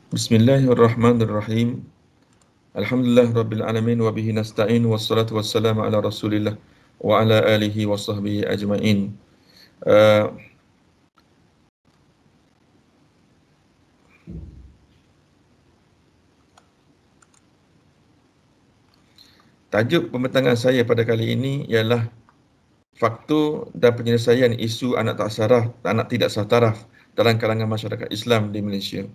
Bismillahirrahmanirrahim. Alhamdulillah rabbil alamin wa bihi nasta'in wassalatu wassalamu ala Rasulillah wa ala alihi wa sahbihi ajmain. Uh, Tajuk pembentangan saya pada kali ini ialah faktor dan penyelesaian isu anak tak saraf, anak tidak sah taraf dalam kalangan masyarakat Islam di Malaysia.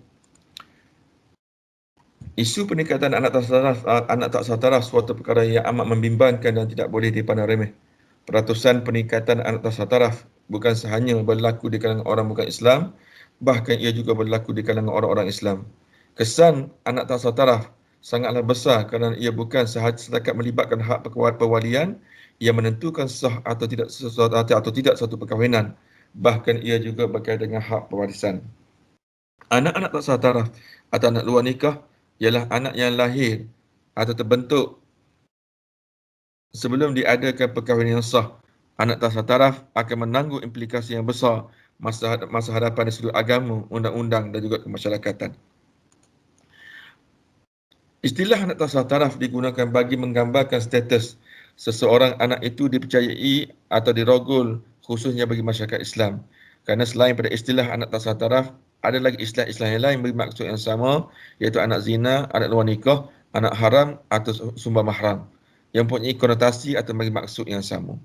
Isu peningkatan anak tak sah taraf suatu perkara yang amat membimbangkan dan tidak boleh dipandang remeh. Peratusan peningkatan anak tak sah taraf bukan sahanya berlaku di kalangan orang bukan Islam, bahkan ia juga berlaku di kalangan orang-orang Islam. Kesan anak tak sah taraf sangatlah besar kerana ia bukan sahaja setakat melibatkan hak perwalian, ia menentukan sah atau tidak suatu perkahwinan, bahkan ia juga berkaitan dengan hak pewarisan. Anak-anak tak sah taraf atau anak luar nikah ialah anak yang lahir atau terbentuk sebelum diadakan perkahwinan yang sah. Anak tak sah taraf akan menanggung implikasi yang besar masa hadapan dari sudut agama, undang-undang dan juga kemasyarakatan. Istilah anak tak sah taraf digunakan bagi menggambarkan status seseorang anak itu dipercayai atau dirogol khususnya bagi masyarakat Islam. Kerana selain pada istilah anak tak sah taraf, ada lagi istilah-istilah yang lain beri maksud yang sama, iaitu anak zina, anak luar nikah, anak haram atau sumber mahram, yang mempunyai konotasi atau bagi maksud yang sama.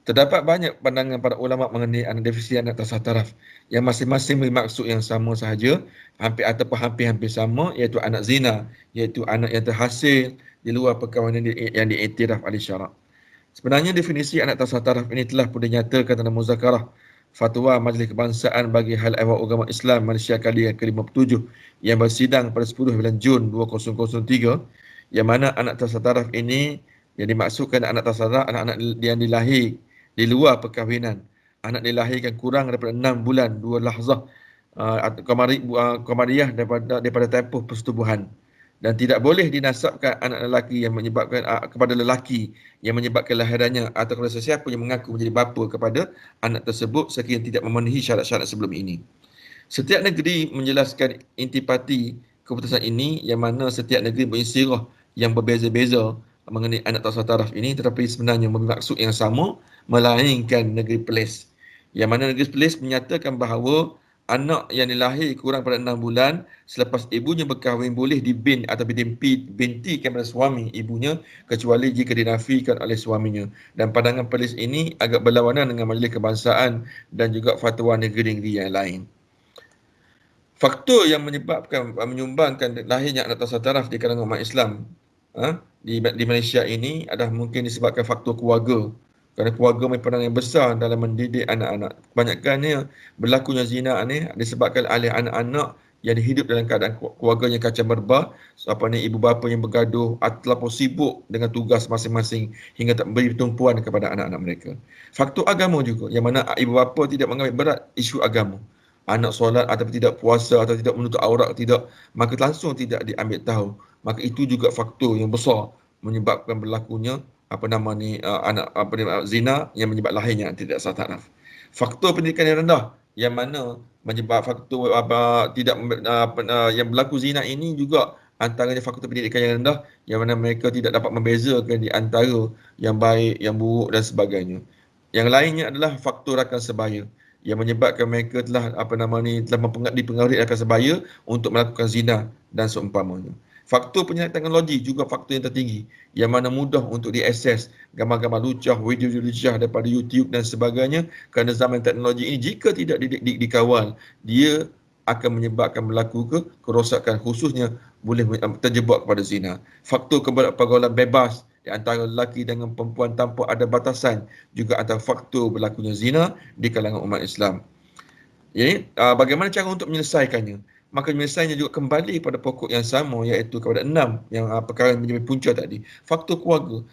Terdapat banyak pandangan para ulama mengenai definisi anak tak sah taraf yang masing-masing bermaksud yang sama sahaja, hampir-hampir sama, iaitu anak zina, iaitu anak yang terhasil di luar perkahwinan yang diiktiraf oleh syarak. Sebenarnya definisi anak tak sah taraf ini telah pun dinyatakan dalam muzakarah Fatwa Majlis Kebangsaan bagi Hal Ehwal Agama Islam Malaysia kali yang ke-57 yang bersidang pada 10 bulan Jun 2003, yang mana anak tak sah taraf ini yang dimaksudkan anak tak sah taraf anak-anak yang dilahir di luar perkahwinan, anak dilahirkan kurang daripada 6 bulan 2 lahzah qamariyah daripada tempoh persetubuhan, dan tidak boleh dinasabkan anak lelaki yang menyebabkan kepada lelaki yang menyebabkan lahirannya atau kepada sesiapa yang mengaku menjadi bapa kepada anak tersebut sekiranya tidak memenuhi syarat-syarat sebelum ini. Setiap negeri menjelaskan intipati keputusan ini, yang mana setiap negeri beristirah yang berbeza-beza mengenai anak tak sah taraf ini, tetapi sebenarnya bermaksud yang sama, melainkan negeri Perlis. Yang mana negeri Perlis menyatakan bahawa anak yang dilahir kurang pada 6 bulan selepas ibunya berkahwin boleh dibin atau bintikan pada suami ibunya, kecuali jika dinafikan oleh suaminya. Dan pandangan Perlis ini agak berlawanan dengan Majlis Kebangsaan dan juga fatwa negeri-negeri yang lain. Faktor yang menyumbangkan lahirnya anak tak sah taraf di kalangan umat Islam di Malaysia ini adalah mungkin disebabkan faktor keluarga. Kerana keluarga mempunyai peranan yang besar dalam mendidik anak-anak. Kebanyakannya berlakunya zina ni disebabkan oleh anak-anak yang hidup dalam keadaan keluarga yang kacau berbah, ibu bapa yang bergaduh atau terlalu sibuk dengan tugas masing-masing hingga tak beri tumpuan kepada anak-anak mereka. Faktor agama juga, yang mana ibu bapa tidak mengambil berat isu agama. Anak solat ataupun tidak puasa atau tidak menutup aurat tidak, maka langsung tidak diambil tahu. Maka itu juga faktor yang besar menyebabkan berlakunya anak zina, yang menyebabkan lahirnya tidak sah taraf. Faktor pendidikan yang rendah, yang mana menyebab faktor tidak yang berlaku zina ini juga antaranya faktor pendidikan yang rendah, yang mana mereka tidak dapat membezakan di antara yang baik, yang buruk dan sebagainya. Yang lainnya adalah faktor rakan sebaya, yang menyebabkan mereka telah dipengaruhi rakan sebaya untuk melakukan zina dan seumpamanya. Faktor penyalahgunaan teknologi juga faktor yang tertinggi, yang mana mudah untuk diakses gambar-gambar lucah, video-video lucah daripada YouTube dan sebagainya. Kerana zaman teknologi ini jika tidak dikawal, dia akan menyebabkan berlaku kerosakan, khususnya boleh terjebak kepada zina. Faktor pergaulan bebas di antara lelaki dengan perempuan tanpa ada batasan juga antara faktor berlakunya zina di kalangan umat Islam. Jadi, bagaimana cara untuk menyelesaikannya? Maka penyelesaiannya juga kembali pada pokok yang sama, iaitu kepada 6 yang perkara yang menjadi punca tadi. Faktor keluarga.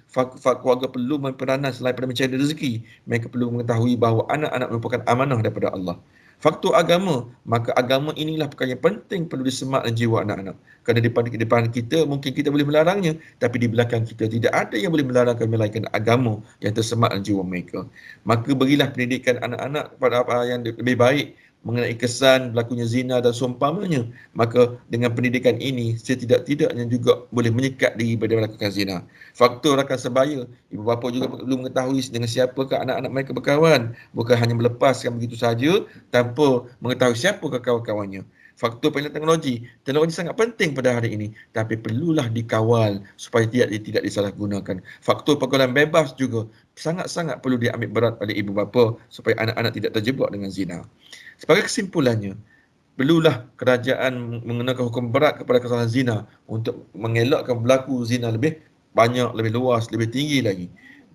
Keluarga perlu berperanan selain pada mencari rezeki. Mereka perlu mengetahui bahawa anak-anak merupakan amanah daripada Allah. Faktor agama. Maka agama inilah perkara yang penting perlu disemak dalam jiwa anak-anak. Kerana di depan kita, mungkin kita boleh melarangnya, tapi di belakang kita tidak ada yang boleh melarangkan melainkan agama yang tersemak dalam jiwa mereka. Maka berilah pendidikan anak-anak kepada apa yang lebih baik, mengenai kesan berlakunya zina dan seumpamanya, maka dengan pendidikan ini setidak-tidaknya juga boleh menyekat diri daripada melakukan zina. Faktor rakan sebaya, ibu bapa juga perlu mengetahui dengan siapakah anak-anak mereka berkawan, bukan hanya melepaskan begitu saja tanpa mengetahui siapakah kawan-kawannya. Faktor penggunaan teknologi. Teknologi sangat penting pada hari ini, tapi perlulah dikawal supaya tidak disalahgunakan. Faktor pergaulan bebas juga sangat-sangat perlu diambil berat oleh ibu bapa supaya anak-anak tidak terjebak dengan zina. Sebagai kesimpulannya, perlulah kerajaan mengenakan hukum berat kepada kesalahan zina untuk mengelakkan berlaku zina lebih banyak, lebih luas, lebih tinggi lagi.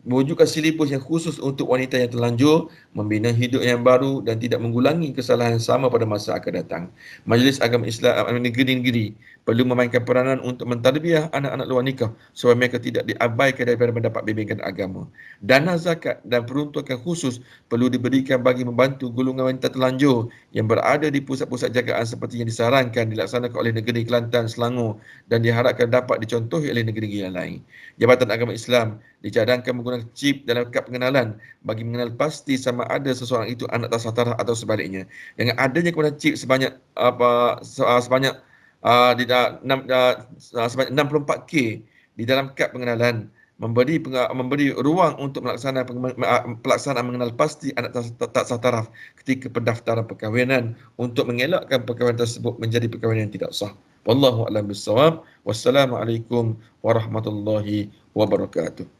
Mewujudkan silibus yang khusus untuk wanita yang terlanjur, membina hidup yang baru dan tidak mengulangi kesalahan yang sama pada masa akan datang. Majlis Agama Islam negeri-negeri perlu memainkan peranan untuk mentadbiah anak-anak luar nikah supaya mereka tidak diabaikan daripada mendapat bimbingan agama. Dana zakat dan peruntukan khusus perlu diberikan bagi membantu golongan wanita terlanjur yang berada di pusat-pusat jagaan seperti yang disarankan dilaksanakan oleh negeri Kelantan, Selangor dan diharapkan dapat dicontohi oleh negeri-negeri yang lain. Jabatan Agama Islam dicadangkan menggunakan chip dalam kad pengenalan bagi mengenal pasti sama ada seseorang itu anak tasatarah atau sebaliknya. Dengan adanya kemudian chip sebanyak sebanyak 64K di dalam kad pengenalan memberi ruang untuk pelaksanaan mengenal pasti anak tak sah taraf ketika pendaftaran perkahwinan untuk mengelakkan perkahwinan tersebut menjadi perkahwinan yang tidak sah. Wallahu a'lam bissawab. Wassalamualaikum warahmatullahi wabarakatuh.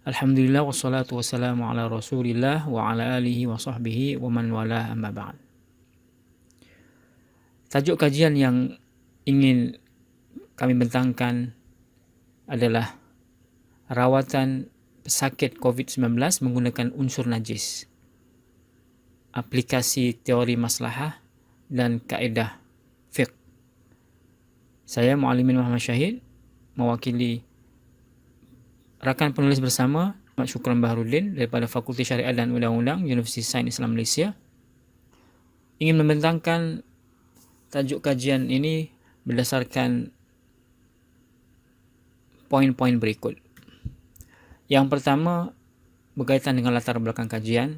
Alhamdulillah wassalatu wassalamu ala Rasulillah wa ala alihi wa sahbihi wa man wala amma ba'd. Tajuk kajian yang ingin kami bentangkan adalah rawatan pesakit COVID-19 menggunakan unsur najis, aplikasi teori maslahah dan kaedah fiqh. Saya Muallimin Muhammad Syahid mewakili rakan penulis bersama Ahmad Syukran Baharudin daripada Fakulti Syariat dan Undang-Undang Universiti Sains Islam Malaysia ingin membentangkan tajuk kajian ini berdasarkan poin-poin berikut. Yang pertama berkaitan dengan latar belakang kajian,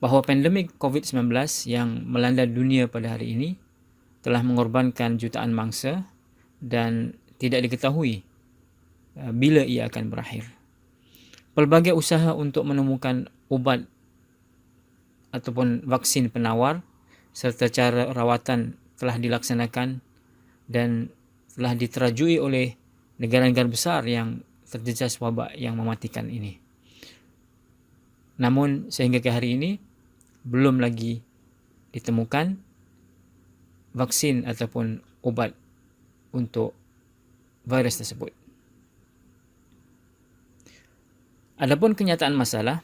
bahawa pandemik COVID-19 yang melanda dunia pada hari ini telah mengorbankan jutaan mangsa dan tidak diketahui bila ia akan berakhir. Pelbagai usaha untuk menemukan ubat ataupun vaksin penawar serta cara rawatan telah dilaksanakan dan telah diterajui oleh negara-negara besar yang terjejas wabak yang mematikan ini. Namun sehingga ke hari ini belum lagi ditemukan vaksin ataupun ubat untuk virus tersebut. Adapun kenyataan masalah,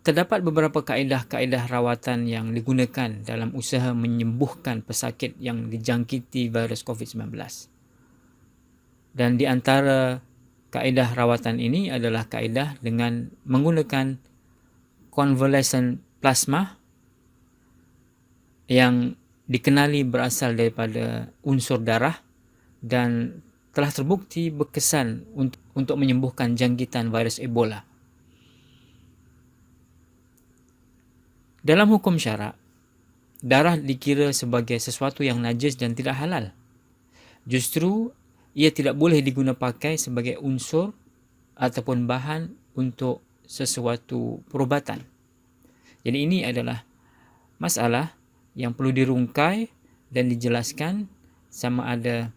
terdapat beberapa kaedah-kaedah rawatan yang digunakan dalam usaha menyembuhkan pesakit yang dijangkiti virus COVID-19. Dan di antara kaedah rawatan ini adalah kaedah dengan menggunakan convalescent plasma yang dikenali berasal daripada unsur darah dan telah terbukti berkesan untuk menyembuhkan jangkitan virus Ebola. Dalam hukum syarak, darah dikira sebagai sesuatu yang najis dan tidak halal. Justru, ia tidak boleh digunakan pakai sebagai unsur ataupun bahan untuk sesuatu perubatan. Jadi ini adalah masalah yang perlu dirungkai dan dijelaskan sama ada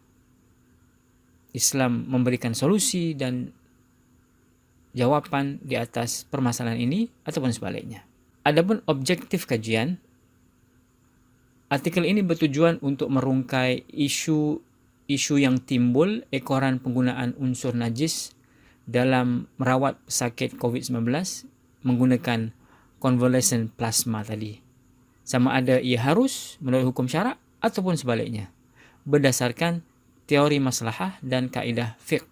Islam memberikan solusi dan jawapan di atas permasalahan ini ataupun sebaliknya. Adapun objektif kajian, artikel ini bertujuan untuk merungkai isu yang timbul ekoran penggunaan unsur najis dalam merawat pesakit COVID-19 menggunakan convalescent plasma tadi. Sama ada ia harus menurut hukum syarak ataupun sebaliknya, berdasarkan teori maslahah dan kaedah fiqh.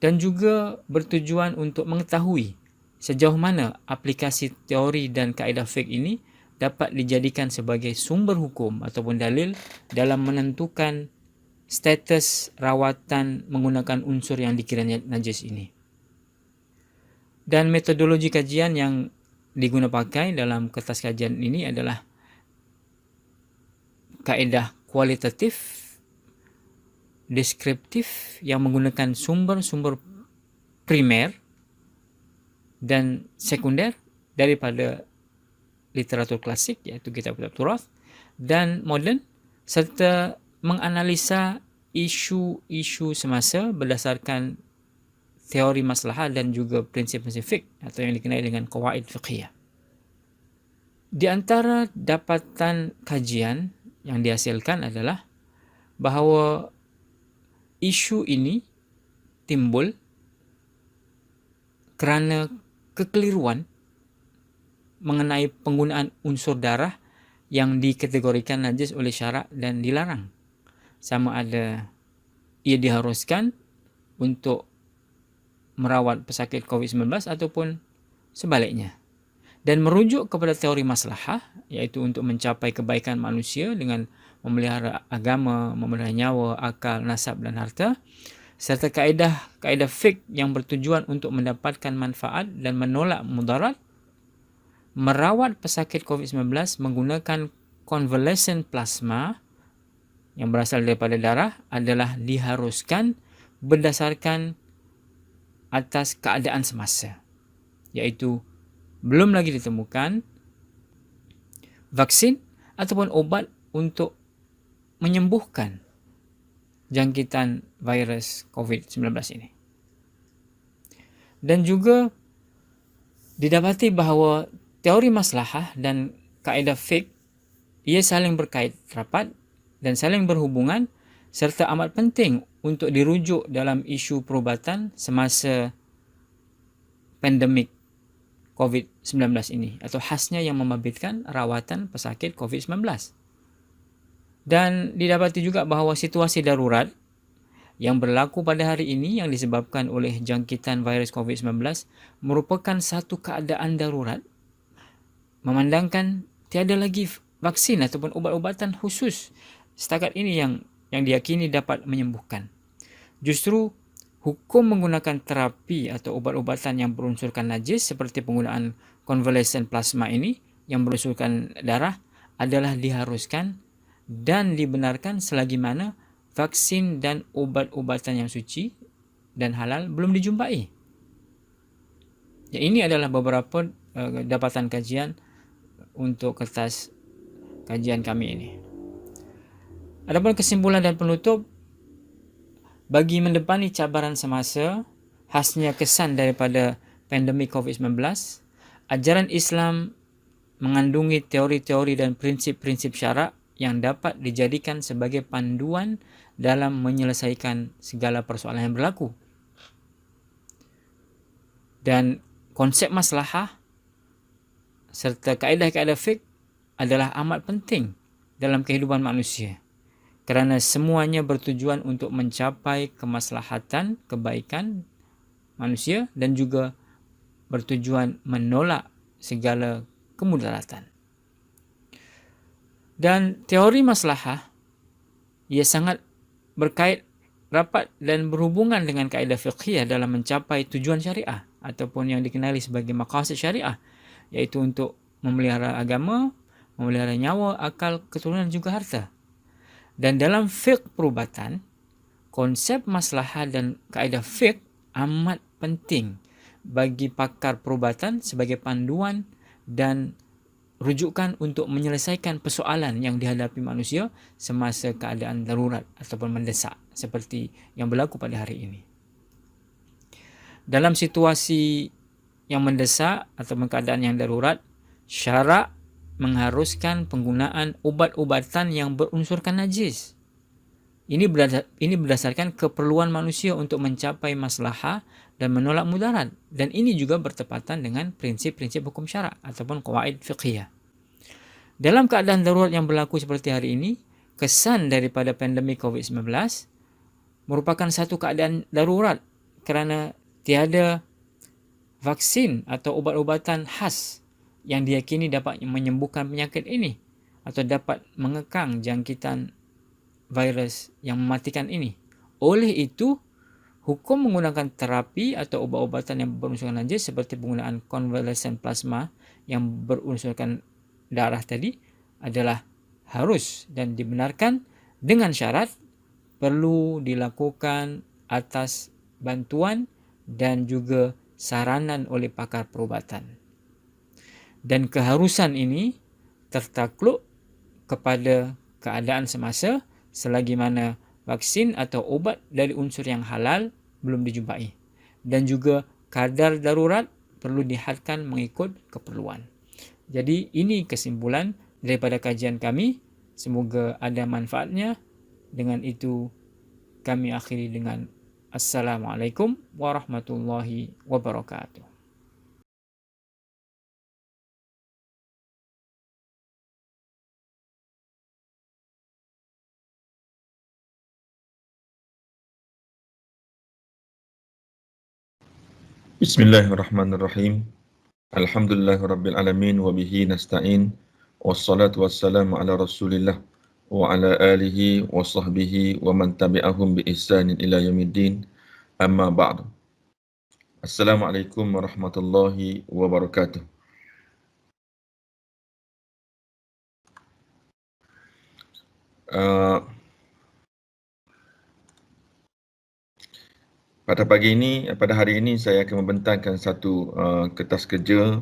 Dan juga bertujuan untuk mengetahui sejauh mana aplikasi teori dan kaedah fiqh ini dapat dijadikan sebagai sumber hukum ataupun dalil dalam menentukan status rawatan menggunakan unsur yang dikira najis ini. Dan metodologi kajian yang digunakan pakai dalam kertas kajian ini adalah kaedah kualitatif, deskriptif yang menggunakan sumber-sumber primer dan sekunder daripada literatur klasik, iaitu kitab-kitab turath, dan moden, serta menganalisa isu-isu semasa berdasarkan teori maslahah dan juga prinsip-prinsip fiqh atau yang dikenali dengan qawaid fiqhiyah. Di antara dapatan kajian yang dihasilkan adalah bahawa isu ini timbul kerana kekeliruan mengenai penggunaan unsur darah yang dikategorikan najis oleh syarak dan dilarang. Sama ada ia diharuskan untuk merawat pesakit COVID-19 ataupun sebaliknya. Dan merujuk kepada teori maslahah, iaitu untuk mencapai kebaikan manusia dengan memelihara agama, memelihara nyawa, akal, nasab dan harta, serta kaedah fiqh yang bertujuan untuk mendapatkan manfaat dan menolak mudarat, merawat pesakit COVID-19 menggunakan convalescent plasma yang berasal daripada darah adalah diharuskan berdasarkan atas keadaan semasa, iaitu belum lagi ditemukan vaksin ataupun obat untuk menyembuhkan jangkitan virus COVID-19 ini. Dan juga didapati bahawa teori maslahah dan kaedah fiqh ia saling berkait rapat dan saling berhubungan serta amat penting untuk dirujuk dalam isu perubatan semasa pandemik COVID-19 ini atau khasnya yang membabitkan rawatan pesakit COVID-19. Dan didapati juga bahawa situasi darurat yang berlaku pada hari ini yang disebabkan oleh jangkitan virus COVID-19 merupakan satu keadaan darurat memandangkan tiada lagi vaksin ataupun ubat-ubatan khusus setakat ini yang diyakini dapat menyembuhkan. Justru hukum menggunakan terapi atau ubat-ubatan yang berunsurkan najis seperti penggunaan convalescent plasma ini yang berunsurkan darah adalah diharuskan dan dibenarkan selagi mana vaksin dan ubat-ubatan yang suci dan halal belum dijumpai. Ya, ini adalah beberapa dapatan kajian untuk kertas kajian kami ini. Adapun kesimpulan dan penutup, bagi mendepani cabaran semasa, khasnya kesan daripada pandemik COVID-19, ajaran Islam mengandungi teori-teori dan prinsip-prinsip syarak yang dapat dijadikan sebagai panduan dalam menyelesaikan segala persoalan yang berlaku. Dan konsep maslahah serta kaedah-kaedah fiqh adalah amat penting dalam kehidupan manusia, kerana semuanya bertujuan untuk mencapai kemaslahatan, kebaikan manusia dan juga bertujuan menolak segala kemudaratan. Dan teori maslahah ia sangat berkait rapat dan berhubungan dengan kaedah fiqhiyah dalam mencapai tujuan syariah ataupun yang dikenali sebagai maqasid syariah, iaitu untuk memelihara agama, memelihara nyawa, akal, keturunan dan juga harta. Dan dalam fiqh perubatan, konsep maslahah dan kaedah fiqh amat penting bagi pakar perubatan sebagai panduan dan rujukan untuk menyelesaikan persoalan yang dihadapi manusia semasa keadaan darurat ataupun mendesak seperti yang berlaku pada hari ini. Dalam situasi yang mendesak ataupun keadaan yang darurat, syarak mengharuskan penggunaan ubat-ubatan yang berunsurkan najis. Ini berdasarkan keperluan manusia untuk mencapai maslahah dan menolak mudarat. Dan ini juga bertepatan dengan prinsip-prinsip hukum syarak ataupun qawaid fiqhiyah. Dalam keadaan darurat yang berlaku seperti hari ini, kesan daripada pandemik COVID-19 merupakan satu keadaan darurat kerana tiada vaksin atau ubat-ubatan khas yang diyakini dapat menyembuhkan penyakit ini atau dapat mengekang jangkitan virus yang mematikan ini. Oleh itu, hukum menggunakan terapi atau ubat-ubatan yang berunsurkan najis seperti penggunaan convalescent plasma yang berunsurkan darah tadi adalah harus dan dibenarkan dengan syarat perlu dilakukan atas bantuan dan juga saranan oleh pakar perubatan. Dan keharusan ini tertakluk kepada keadaan semasa selagi mana vaksin atau ubat dari unsur yang halal belum dijumpai. Dan juga kadar darurat perlu dihadkan mengikut keperluan. Jadi ini kesimpulan daripada kajian kami. Semoga ada manfaatnya. Dengan itu kami akhiri dengan Assalamualaikum warahmatullahi wabarakatuh. Bismillahirrahmanirrahim. Alhamdulillahirabbil alamin wa bihi nasta'in. Wassalatu wassalamu ala Rasulillah wa ala alihi wa sahbihi wa man tabi'ahum bi ihsanin ila yaumiddin. Amma ba'du. Assalamualaikum warahmatullahi wabarakatuh. Pada pagi ini, pada hari ini saya akan membentangkan satu kertas kerja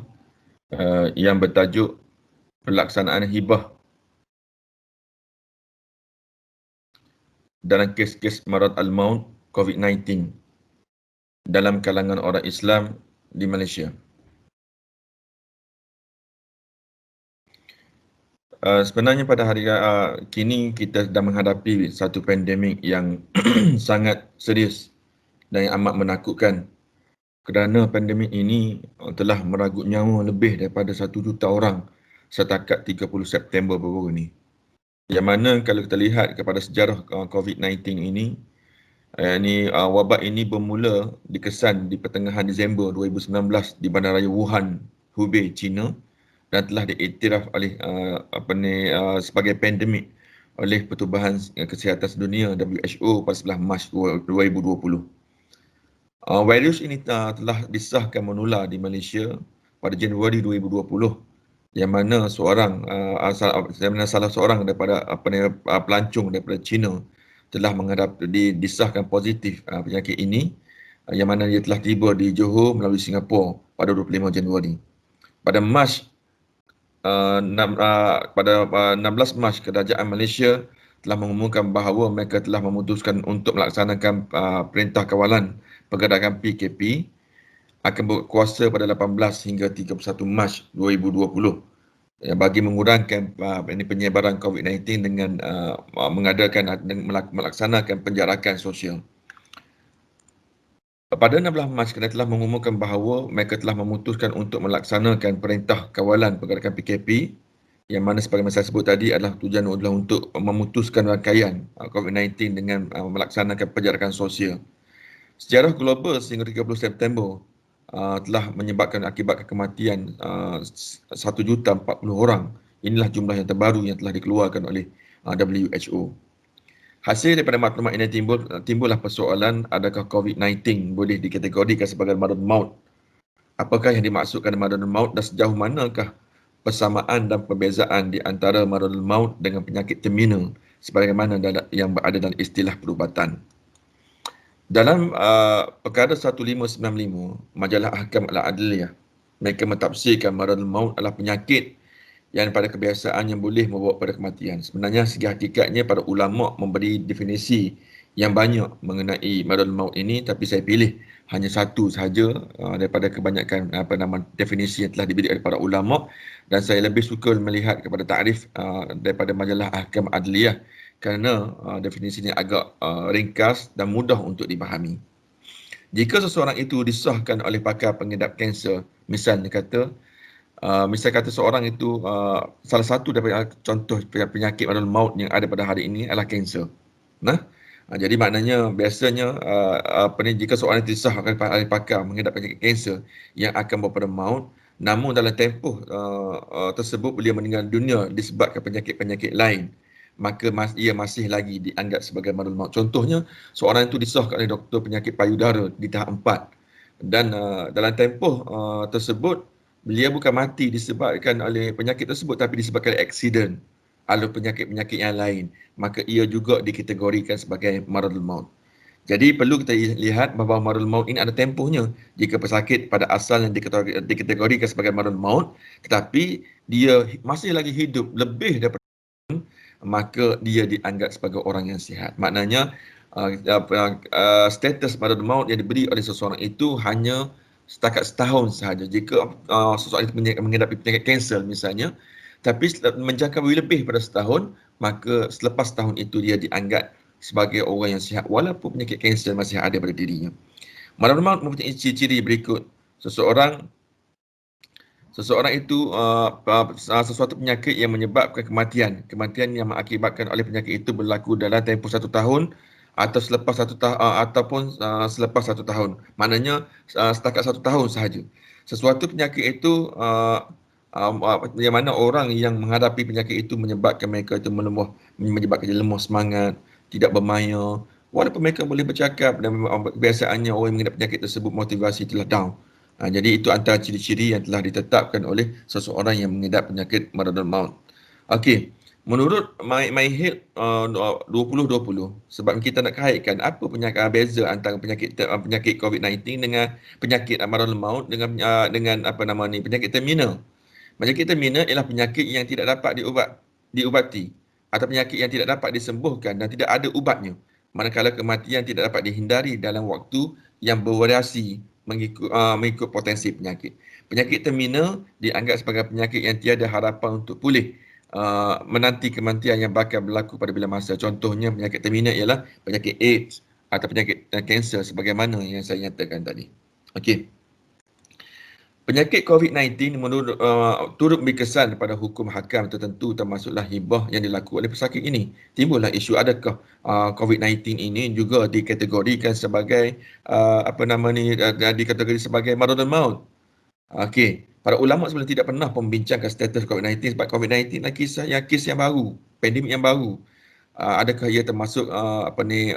yang bertajuk pelaksanaan hibah dalam kes-kes marat al-maut COVID-19 dalam kalangan orang Islam di Malaysia. Sebenarnya pada hari kini kita sedang menghadapi satu pandemik yang sangat serius dan yang amat menakutkan, kerana pandemik ini telah meragut nyawa lebih daripada 1 juta orang setakat 30 September baru ini. Yang mana kalau kita lihat kepada sejarah COVID-19 ini, wabak ini bermula dikesan di pertengahan Disember 2019 di Bandaraya Wuhan, Hubei, China, dan telah diiktiraf oleh sebagai pandemik oleh Pertubuhan Kesihatan Sedunia WHO pada 11 Mac 2020. Virus ini telah disahkan menular di Malaysia pada Januari 2020, yang mana salah seorang daripada pelancong daripada China telah disahkan positif penyakit ini, yang mana dia telah tiba di Johor melalui Singapura pada 25 Januari. Pada pada 16 Mac, Kerajaan Malaysia telah mengumumkan bahawa mereka telah memutuskan untuk melaksanakan Perintah Kawalan Pergerakan PKP akan berkuasa pada 18 hingga 31 Mac 2020 bagi mengurangkan penyebaran COVID-19 dengan melaksanakan penjarakan sosial. Pada 16 Mac, kerana telah mengumumkan bahawa mereka telah memutuskan untuk melaksanakan Perintah Kawalan Pergerakan PKP, yang mana sebagaimana saya sebut tadi adalah tujuan adalah untuk memutuskan rangkaian COVID-19 dengan melaksanakan penjarakan sosial. Sejarah global sehingga 30 September telah menyebabkan akibat kematian 1,040,000 orang. Inilah jumlah yang terbaru yang telah dikeluarkan oleh WHO. Hasil daripada maklumat ini timbullah persoalan, adakah COVID-19 boleh dikategorikan sebagai maradun maut? Apakah yang dimaksudkan maradun maut dan sejauh manakah persamaan dan perbezaan di antara maradun maut dengan penyakit terminal sebagaimana yang berada dalam istilah perubatan? Dalam perkara 1595, Majalah Ahkam Al-Adliyah, mereka mentafsirkan maradun maut adalah penyakit yang pada kebiasaan yang boleh membawa pada kematian. Sebenarnya segi hakikatnya para ulama memberi definisi yang banyak mengenai maradun maut ini, tapi saya pilih hanya satu sahaja daripada kebanyakan definisi yang telah diberi oleh para ulama, dan saya lebih suka melihat kepada takrif daripada Majalah Ahkam Adliyah kerana definisinya agak ringkas dan mudah untuk dipahami. Jika seseorang itu disahkan oleh pakar pengidap kanser, misalnya kata Misal kata seorang itu salah satu daripada contoh penyakit maut maut yang ada pada hari ini adalah kanser. Nah, jadi maknanya biasanya jika seorang itu disahkan oleh pakar mengidap penyakit kanser yang akan membawa pada maut, namun dalam tempoh tersebut beliau meninggal dunia disebabkan penyakit-penyakit lain, maka ia masih lagi dianggap sebagai maut maut. Contohnya, seorang itu disahkan oleh doktor penyakit payudara di tahap 4 dan dalam tempoh tersebut beliau bukan mati disebabkan oleh penyakit tersebut tapi disebabkan oleh aksiden atau penyakit-penyakit yang lain, maka ia juga dikategorikan sebagai maradul maut. Jadi perlu kita lihat bahawa maradul maut ini ada tempohnya. Jika pesakit pada asal yang dikategorikan sebagai maradul maut tetapi dia masih lagi hidup lebih daripada, maka dia dianggap sebagai orang yang sihat. Maknanya status maradul maut yang diberi oleh seseorang itu hanya setakat setahun sahaja. Jika seseorang itu menghadapi penyakit kanser misalnya, tapi menjangka lebih pada setahun, maka selepas setahun itu dia dianggap sebagai orang yang sihat walaupun penyakit kanser masih ada pada dirinya. Maradul maut mempunyai ciri-ciri berikut. Seseorang itu sesuatu penyakit yang menyebabkan kematian. Kematian yang mengakibatkan oleh penyakit itu berlaku dalam tempoh 1 tahun atau selepas ataupun selepas 1 tahun. Maknanya setakat 1 tahun sahaja. Sesuatu penyakit itu yang mana orang yang menghadapi penyakit itu menyebabkan mereka itu menyebabkan dia lemah semangat, tidak bermaya. Walaupun mereka boleh bercakap dan kebiasaannya orang yang mengidap penyakit tersebut motivasi telah down. Jadi itu antara ciri-ciri yang telah ditetapkan oleh seseorang yang mengidap penyakit maradul maut. Okey, menurut My Health 2020, sebab kita nak kaitkan apa beza antara penyakit COVID-19 dengan penyakit maradul maut dengan penyakit terminal. Penyakit terminal ialah penyakit yang tidak dapat diubati atau penyakit yang tidak dapat disembuhkan dan tidak ada ubatnya. Manakala kematian tidak dapat dihindari dalam waktu yang bervariasi mengikut potensi penyakit. Penyakit terminal dianggap sebagai penyakit yang tiada harapan untuk pulih menanti kematian yang bakal berlaku pada bila masa. Contohnya penyakit terminal ialah penyakit AIDS atau penyakit kanser sebagaimana yang saya nyatakan tadi. Okey. Penyakit COVID-19 turut berkesan pada hukum hakam tertentu termasuklah hibah yang dilakukan oleh pesakit ini. Timbullah isu adakah COVID-19 ini juga dikategorikan sebagai dikategori sebagai maradul maut. Okey, para ulama sebenarnya tidak pernah membincangkan status COVID-19 sebab COVID-19 adalah kes yang baru, pandemik yang baru. Adakah ia termasuk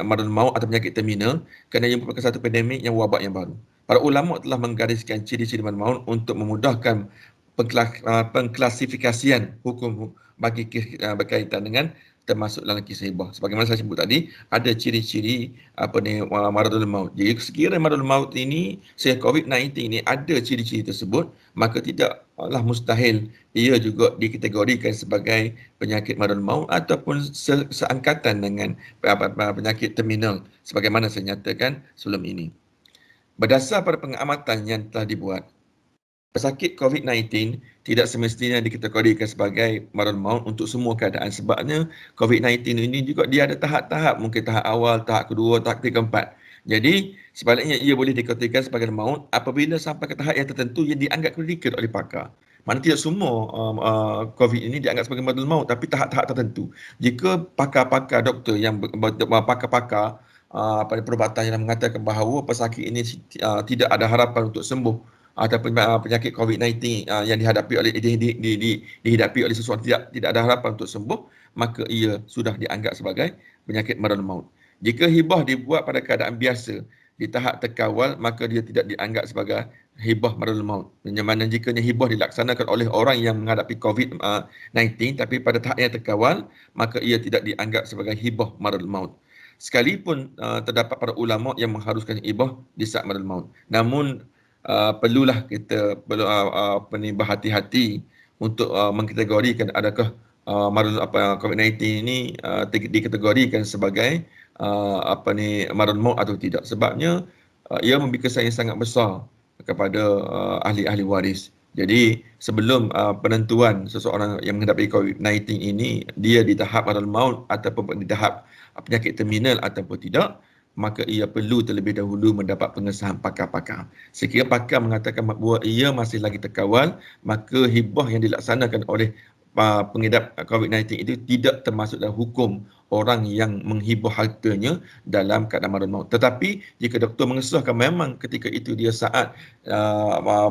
maradul maut atau penyakit terminal kerana ia merupakan satu pandemik yang wabak yang baru. Para ulama telah menggariskan ciri-ciri maradul maut untuk memudahkan pengklasifikasian hukum bagi kes berkaitan dengan termasuk dalam kisah hibah. Sebagaimana saya sebut tadi, ada ciri-ciri maradul maut. Jadi sekiranya maradul maut ini, COVID-19 ini ada ciri-ciri tersebut, maka tidaklah mustahil ia juga dikategorikan sebagai penyakit maradul maut ataupun seangkatan dengan penyakit terminal sebagaimana saya nyatakan sebelum ini. Berdasar pada pengamatan yang telah dibuat, pesakit COVID-19 tidak semestinya dikategorikan sebagai maradul maut untuk semua keadaan. Sebabnya COVID-19 ini juga dia ada tahap-tahap, mungkin tahap awal, tahap kedua, tahap ketiga, keempat. Jadi sebaliknya ia boleh dikategorikan sebagai maut apabila sampai ke tahap yang tertentu yang dianggap kritikal oleh pakar. Mana tidak semua COVID ini dianggap sebagai maradul maut, tapi tahap-tahap tertentu. Jika pakar-pakar doktor yang pakar-pakar perubatan yang mengatakan bahawa pesakit ini tidak ada harapan untuk sembuh ataupun penyakit COVID-19 yang dihidapi oleh seseorang tidak ada harapan untuk sembuh, maka ia sudah dianggap sebagai penyakit maradul maut. Jika hibah dibuat pada keadaan biasa di tahap terkawal, maka dia tidak dianggap sebagai hibah maradul maut. Yang mana jika hibah dilaksanakan oleh orang yang menghadapi COVID-19 tapi pada tahap yang terkawal, maka ia tidak dianggap sebagai hibah maradul maut. Sekalipun terdapat para ulama yang mengharuskan hibah di saat maradul maut. Namun perlulah kita berhati-hati untuk mengkategorikan adakah COVID-19 ini dikategorikan sebagai maradul maut atau tidak. Sebabnya ia memberi kesan yang sangat besar kepada ahli-ahli waris. Jadi sebelum penentuan seseorang yang menghadapi COVID-19 ini dia di tahap maradul maut ataupun di tahap penyakit terminal ataupun tidak, maka ia perlu terlebih dahulu mendapat pengesahan pakar-pakar. Sekiranya pakar mengatakan bahawa ia masih lagi terkawal, maka hibah yang dilaksanakan oleh pengidap COVID-19 itu tidak termasuk dalam hukum orang yang menghibah hartanya dalam keadaan maradul maut. Tetapi jika doktor mengesahkan memang ketika itu dia saat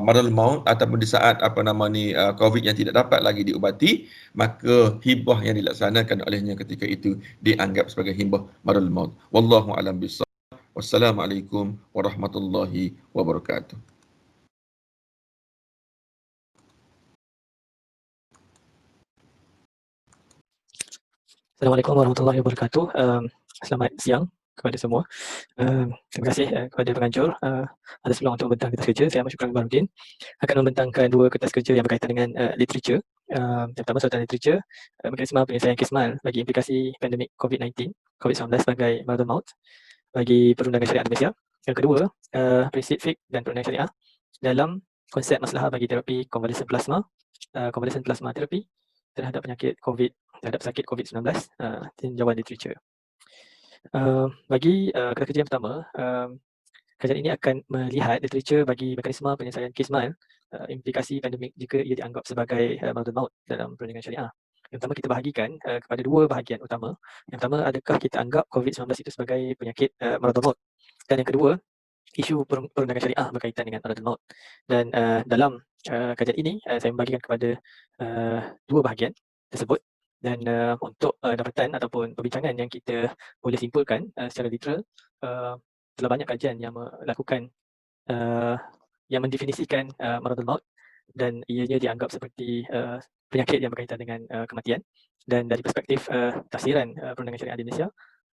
maradul maut ataupun di saat COVID yang tidak dapat lagi diubati, maka hibah yang dilaksanakan olehnya ketika itu dianggap sebagai hibah maradul maut. Wallahu a'lam bissawab. Wassalamualaikum warahmatullahi wabarakatuh. Assalamualaikum warahmatullahi wabarakatuh. Selamat siang kepada semua. Terima kasih kepada penganjur atas peluang untuk membentang kertas kerja. Saya Ahmad Syukran Baharudin akan membentangkan dua kertas kerja yang berkaitan dengan literature. Yang pertama soalan literature, mekanisme penyelesaian kismal bagi implikasi pandemik COVID-19, COVID-19 sebagai maradul maut bagi perundangan syariah Malaysia. Yang kedua, prinsip fiqh dan perundangan syariah dalam konsep maslahah bagi terapi convalescent plasma terapi terhadap penyakit COVID, terhadap sakit COVID-19, tinjauan literature. Bagi kertas kerja yang pertama, kajian ini akan melihat literature bagi mekanisme penyelesaian kismal implikasi pandemik jika ia dianggap sebagai maradul maut dalam perundingan syariah. Yang pertama kita bahagikan kepada dua bahagian utama. Yang pertama, adakah kita anggap COVID-19 itu sebagai penyakit maradul maut? Dan yang kedua, isu perundangan syariah berkaitan dengan maradul maut. Dan dalam kajian ini saya membagikan kepada dua bahagian tersebut, dan untuk dapatan ataupun perbincangan yang kita boleh simpulkan secara literal, telah banyak kajian yang melakukan yang mendefinisikan maradul maut dan ianya dianggap seperti penyakit yang berkaitan dengan kematian. Dan dari perspektif tafsiran perundangan syariah di Malaysia,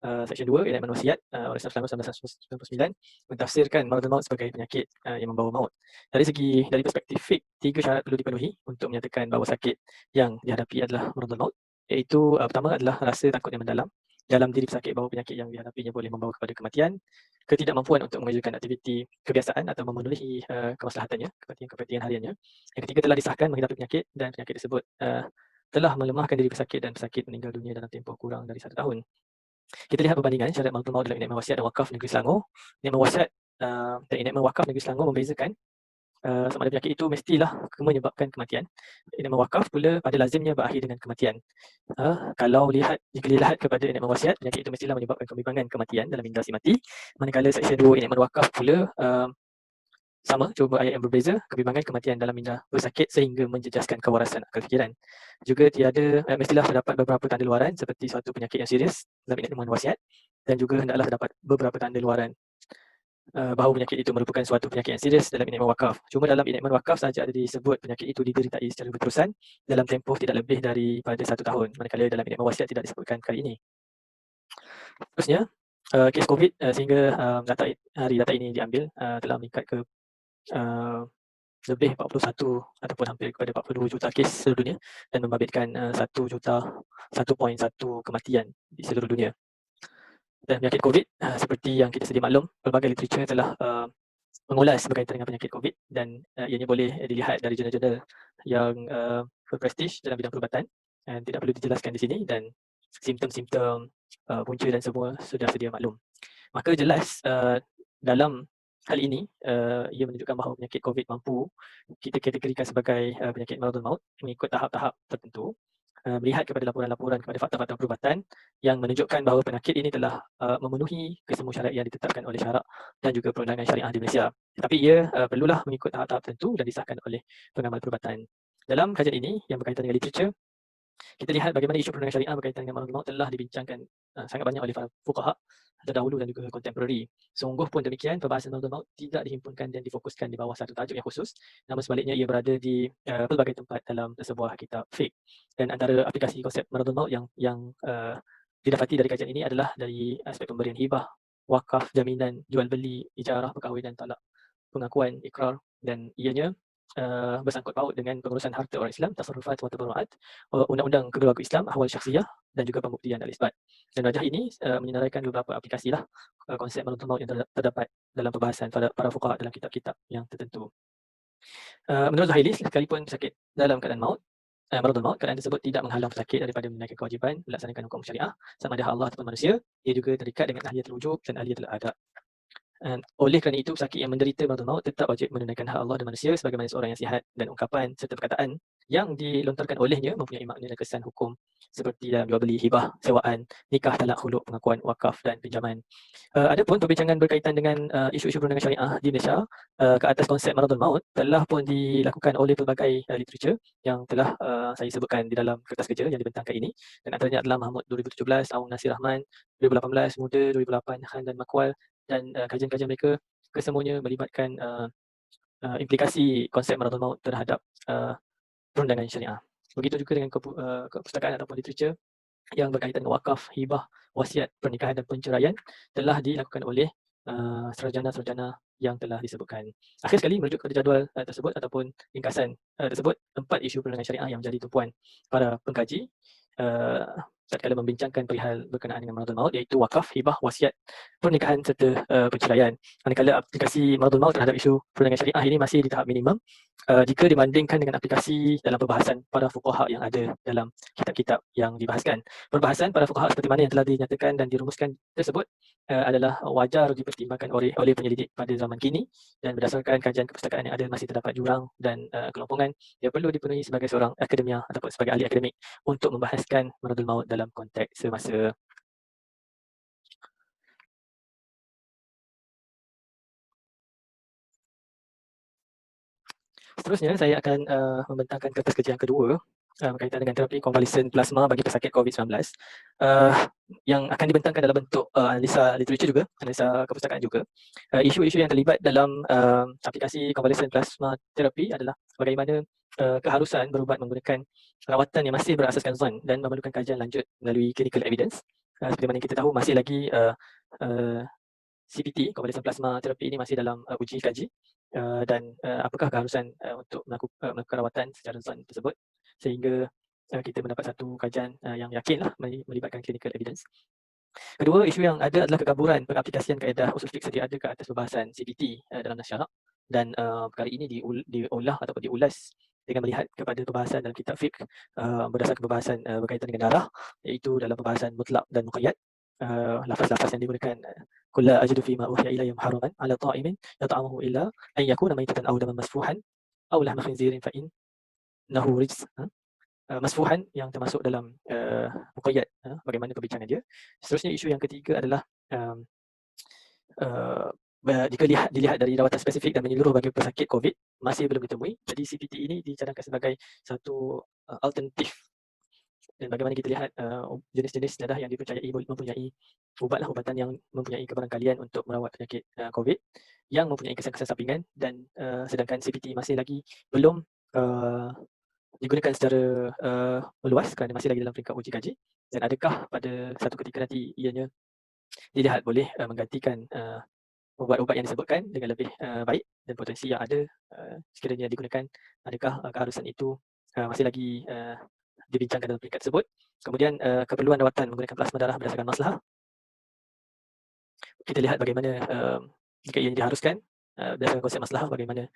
Seksyen 2 Enakmen Wasiat oleh Rasulullah SAW 1999 mentafsirkan maradul maut sebagai penyakit yang membawa maut. Dari perspektif fiqh, 3 syarat perlu dipenuhi untuk menyatakan bahawa sakit yang dihadapi adalah maradul maut, iaitu pertama adalah rasa takut yang mendalam dalam diri pesakit bahawa penyakit yang dihadapinya boleh membawa kepada kematian, ketidakmampuan untuk mengajukan aktiviti kebiasaan atau memenuhi kemaslahatannya, kepentingan hariannya. Yang ketiga, telah disahkan menghidapi penyakit dan penyakit tersebut telah melemahkan diri pesakit dan pesakit meninggal dunia dalam tempoh kurang dari 1 tahun. Kita lihat perbandingan syarat maradul maut dalam Enakmen Wasiat dan Wakaf Negeri Selangor. Enakmen Wasiat dan Enakmen Wakaf Negeri Selangor membezakan sama ada penyakit itu mestilah menyebabkan kematian. Enakmen Wakaf pula pada lazimnya berakhir dengan kematian. Jika dilihat kepada Enakmen Wasiat, penyakit itu mestilah menyebabkan kebimbangan kematian dalam indikasi mati. Manakala Seksyen 2 Enakmen Wakaf pula sama, cuma ayat yang berbeza, kebimbangan kematian dalam minda bersakit sehingga menjejaskan kewarasan akal fikiran. Juga mestilah terdapat beberapa tanda luaran seperti suatu penyakit yang serius dalam Enakmen Wasiat, dan juga hendaklah terdapat beberapa tanda luaran bahawa penyakit itu merupakan suatu penyakit yang serius dalam Enakmen Wakaf. Cuma dalam Enakmen Wakaf sahaja ada disebut penyakit itu dideritai secara berterusan dalam tempoh tidak lebih daripada 1 tahun, manakala dalam Enakmen Wasiat tidak disebutkan kali ini. Terusnya, kes COVID sehingga data ini diambil telah meningkat ke lebih 41 ataupun hampir kepada 42 juta kes seluruh dunia dan membabitkan 1.1 kematian di seluruh dunia. Dan penyakit COVID, seperti yang kita sedia maklum, pelbagai literature telah mengulas berkaitan dengan penyakit COVID, dan ianya boleh dilihat dari jurnal-jurnal yang berprestij dalam bidang perubatan, dan tidak perlu dijelaskan di sini, dan simptom-simptom, punca dan semua sudah sedia maklum. Maka jelas dalam hal ini ia menunjukkan bahawa penyakit COVID mampu kita kategorikan sebagai penyakit maradul maut mengikut tahap-tahap tertentu, melihat kepada laporan-laporan kepada fakta-fakta perubatan yang menunjukkan bahawa penyakit ini telah memenuhi kesemua syarat yang ditetapkan oleh syarak dan juga perundangan syariah di Malaysia. Tetapi ia perlulah mengikut tahap-tahap tertentu dan disahkan oleh pengamal perubatan. Dalam kajian ini yang berkaitan dengan literature, kita lihat bagaimana isu perundangan syariah berkaitan dengan maradul maut telah dibincangkan sangat banyak oleh para fuqaha terdahulu dan juga kontemporari. Sungguh pun demikian, perbahasan maradul maut tidak dihimpunkan dan difokuskan di bawah satu tajuk yang khusus, namun sebaliknya ia berada di pelbagai tempat dalam sebuah kitab fiqh. Dan antara aplikasi konsep maradul maut yang didapati dari kajian ini adalah dari aspek pemberian hibah, wakaf, jaminan, jual beli, ijarah, perkahwinan, talak, pengakuan, ikrar, dan ianya bersangkut paut dengan pengurusan harta orang Islam, tasarrufat wa tabarruat, undang-undang keluarga Islam, ahwal syakhsiyah, dan juga pembuktian al-isbat. Dan rajah ini menyenaraikan beberapa aplikasi konsep maradul maut yang terdapat dalam perbahasan para fuqaha dalam kitab-kitab yang tertentu. Menurut Zuhaili, sekalipun sakit dalam keadaan maut, maradul maut, keadaan tersebut tidak menghalang pesakit daripada menunaikan kewajipan melaksanakan hukum syariah sama ada Allah ataupun manusia. Ia juga terikat dengan ahliyatul wujub dan ahliyatul adab. Oleh kerana itu, pesakit yang menderita maradul maut tetap wajib menunaikan hak Allah dan manusia sebagaimana seorang yang sihat, dan ungkapan serta perkataan yang dilontarkan olehnya mempunyai makna dan kesan hukum seperti dalam jual beli, hibah, sewaan, nikah, talak, khuluk, pengakuan, wakaf dan pinjaman. Adapun perbincangan berkaitan dengan isu-isu perundangan syariah di Malaysia ke atas konsep maradul maut telah pun dilakukan oleh pelbagai literature yang telah saya sebutkan di dalam kertas kerja yang dibentangkan ini, dan antaranya adalah Mahmud 2017, Aung Nasir Rahman 2018, Muda 2008, Khan dan Makwal, dan kajian-kajian mereka kesemuanya melibatkan implikasi konsep maradul maut terhadap perundangan syariah. Begitu juga dengan kepustakaan ataupun literature yang berkaitan dengan wakaf, hibah, wasiat, pernikahan dan penceraian telah dilakukan oleh sarjana-sarjana yang telah disebutkan. Akhir sekali, merujuk kepada jadual tersebut ataupun ringkasan tersebut, 4 isu perundangan syariah yang menjadi tumpuan para pengkaji tatkala membincangkan perihal berkenaan dengan maradul maut, iaitu wakaf, hibah, wasiat, pernikahan serta perceraian. Manakala aplikasi maradul maut terhadap isu perundangan syariah ini masih di tahap minimum jika dibandingkan dengan aplikasi dalam perbahasan para fuqaha yang ada dalam kitab-kitab yang dibahaskan. Perbahasan para fuqaha seperti mana yang telah dinyatakan dan dirumuskan tersebut adalah wajar dipertimbangkan oleh penyelidik pada zaman kini, dan berdasarkan kajian kepustakaan yang ada masih terdapat jurang dan kelompongan yang perlu dipenuhi sebagai seorang akademia ataupun sebagai ahli akademik untuk membahaskan maradul maut dalam konteks semasa. Seterusnya, saya akan membentangkan kertas kerja yang kedua berkaitan dengan terapi konvalesen plasma bagi pesakit COVID-19 yang akan dibentangkan dalam bentuk analisa literature juga, analisa kepustakaan juga. Isu-isu yang terlibat dalam aplikasi konvalesen plasma terapi adalah bagaimana keharusan berubat menggunakan rawatan yang masih berasaskan zon dan memerlukan kajian lanjut melalui clinical evidence. Seperti mana kita tahu, masih lagi CPT, konvalesen plasma terapi ini masih dalam uji kaji, dan apakah keharusan untuk melakukan rawatan secara zon tersebut, sehingga kita mendapat satu kajian yang yakinlah melibatkan clinical evidence. Kedua, isu yang ada adalah kegaburan pengaplikasian kaedah usul fiqh sedia ada ke atas perbahasan CPT dalam nas syarak, dan perkara ini diolah ataupun diulas dengan melihat kepada perbahasan dalam kitab fiqh berdasarkan perbahasan berkaitan dengan darah, iaitu dalam perbahasan mutlak dan muqayyad. Lafaz-lafaz yang digunakan qul la ajidu fima uhiya ilayya muharraman ala ta'imin yat'amuhu illa an yakuna maytatan aw daman masfuhan aw lahma khinzirin fa innahu rijs. Masfuhan yang termasuk dalam muqayyad, bagaimana perbincangan dia. Seterusnya, isu yang ketiga adalah jika dilihat dari rawatan spesifik dan menyeluruh bagi pesakit COVID masih belum ditemui, jadi CPT ini dicadangkan sebagai satu alternatif. Dan bagaimana kita lihat jenis-jenis dadah yang dipercayai mempunyai ubatan yang mempunyai kebarangkalian untuk merawat penyakit COVID yang mempunyai kesan-kesan sampingan, dan sedangkan CPT masih lagi belum digunakan secara meluas kerana masih lagi dalam peringkat uji kaji, dan adakah pada satu ketika nanti ianya dilihat boleh menggantikan ubat-ubat yang disebutkan dengan lebih baik, dan potensi yang ada sekiranya digunakan, adakah keharusan itu masih lagi dibincangkan dalam peringkat tersebut. Kemudian keperluan rawatan menggunakan plasma darah berdasarkan maslahah. Kita lihat bagaimana jika ia diharuskan berdasarkan konsep maslahah, bagaimana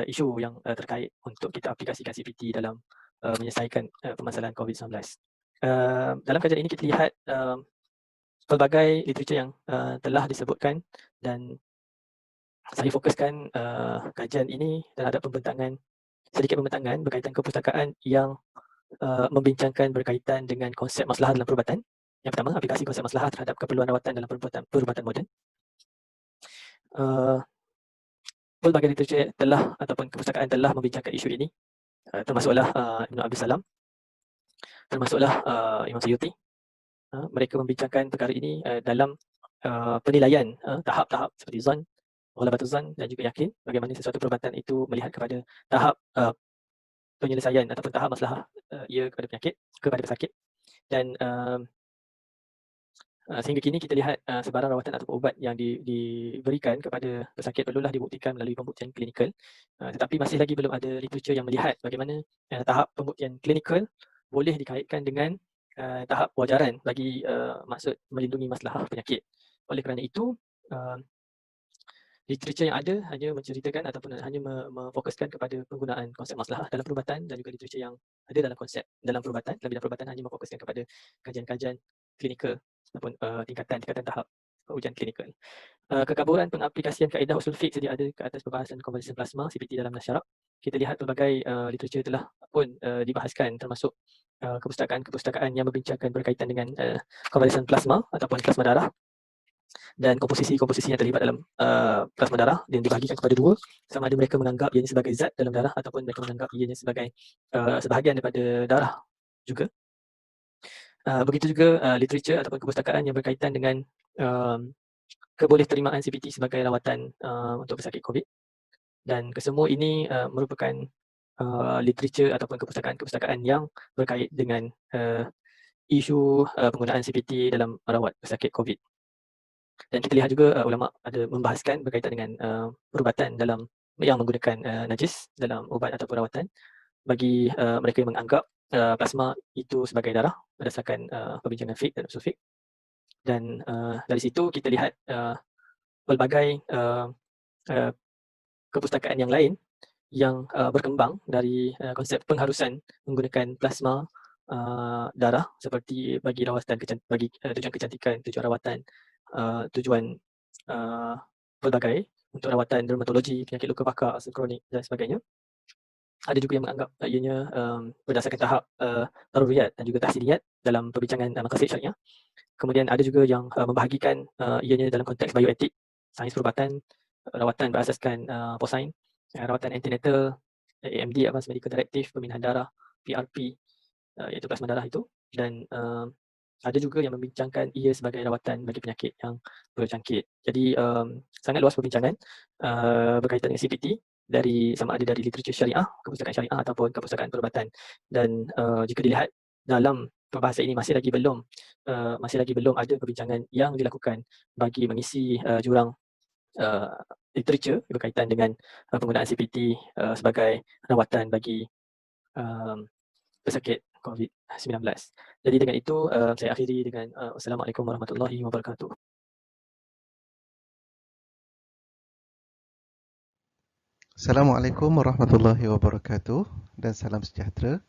isu yang terkait untuk kita aplikasikan CPT dalam menyelesaikan permasalahan COVID-19. Dalam kajian ini kita lihat pelbagai literature yang telah disebutkan, dan saya fokuskan kajian ini terhadap sedikit pembentangan berkaitan kepustakaan yang membincangkan berkaitan dengan konsep maslahah dalam perubatan. Yang pertama, aplikasi konsep maslahah terhadap keperluan rawatan dalam perubatan moden. Pelbagai literature telah ataupun kepustakaan telah membincangkan isu ini, termasuklah Ibn Abdul Salam, termasuklah Imam Suyuti. Mereka membincangkan perkara ini dalam penilaian tahap-tahap seperti zon, ghalabatul zon dan juga yakin, bagaimana sesuatu perubatan itu melihat kepada tahap penyelesaian ataupun tahap maslahah ia kepada pesakit, dan sehingga kini kita lihat sebarang rawatan atau ubat yang diberikan kepada pesakit perlulah dibuktikan melalui pembuktian klinikal, tetapi masih lagi belum ada literature yang melihat bagaimana tahap pembuktian klinikal boleh dikaitkan dengan tahap wajaran bagi maksud melindungi maslahah penyakit. Oleh kerana itu literature yang ada hanya menceritakan ataupun hanya memfokuskan kepada penggunaan konsep maslahah dalam perubatan, dan juga literature yang ada dalam konsep dalam perubatan, dalam bidang perubatan hanya memfokuskan kepada kajian-kajian klinikal ataupun tingkatan tahap ujian klinikal. Kekaburan pengaplikasian kaedah usul fiqh sedia ada ke atas perbahasan konvalesen plasma CPT dalam nasyarak. Kita lihat pelbagai literature telah pun dibahaskan, termasuk kepustakaan-kepustakaan yang membincangkan berkaitan dengan konvalesen plasma ataupun plasma darah, dan komposisi-komposisi yang terlibat dalam plasma darah yang dibahagikan kepada dua, sama ada mereka menganggap ianya sebagai zat dalam darah ataupun mereka menganggap ianya sebagai sebahagian daripada darah juga. Begitu juga literature ataupun kepustakaan yang berkaitan dengan kebolehterimaan CPT sebagai rawatan untuk pesakit COVID, dan kesemua ini merupakan literature ataupun kepustakaan-kepustakaan yang berkait dengan isu penggunaan CPT dalam merawat pesakit COVID. Dan kita lihat juga ulama ada membahaskan berkaitan dengan perubatan dalam yang menggunakan najis dalam ubat ataupun rawatan bagi mereka yang menganggap plasma itu sebagai darah berdasarkan perbincangan fiqh dan usul fiqh. Dan dari situ kita lihat pelbagai kepustakaan yang lain yang berkembang dari konsep pengharusan menggunakan plasma darah seperti bagi rawatan bagi tujuan kecantikan, tujuan rawatan, tujuan pelbagai untuk rawatan dermatologi, penyakit luka bakar, asam kronik dan sebagainya. Ada juga yang menganggap ianya berdasarkan tahap daruriyat dan juga tahsiniyat dalam perbincangan maqasid syariah. Kemudian ada juga yang membahagikan ianya dalam konteks bioetik, sains perubatan, rawatan berasaskan porcine, rawatan antenatal, AMD Advanced Medical Directive, pemindahan darah, PRP iaitu plasma darah itu, dan ada juga yang membincangkan ia sebagai rawatan bagi penyakit yang berjangkit. Jadi sangat luas perbincangan berkaitan dengan CPT dari sama ada dari literature syariah, kepustakaan syariah ataupun kepustakaan perubatan. Dan jika dilihat dalam perbahasan ini masih lagi belum ada perbincangan yang dilakukan bagi mengisi jurang literature berkaitan dengan penggunaan CPT sebagai rawatan bagi pesakit COVID-19. Jadi dengan itu saya akhiri dengan wassalamualaikum warahmatullahi wabarakatuh. Assalamualaikum warahmatullahi wabarakatuh dan salam sejahtera.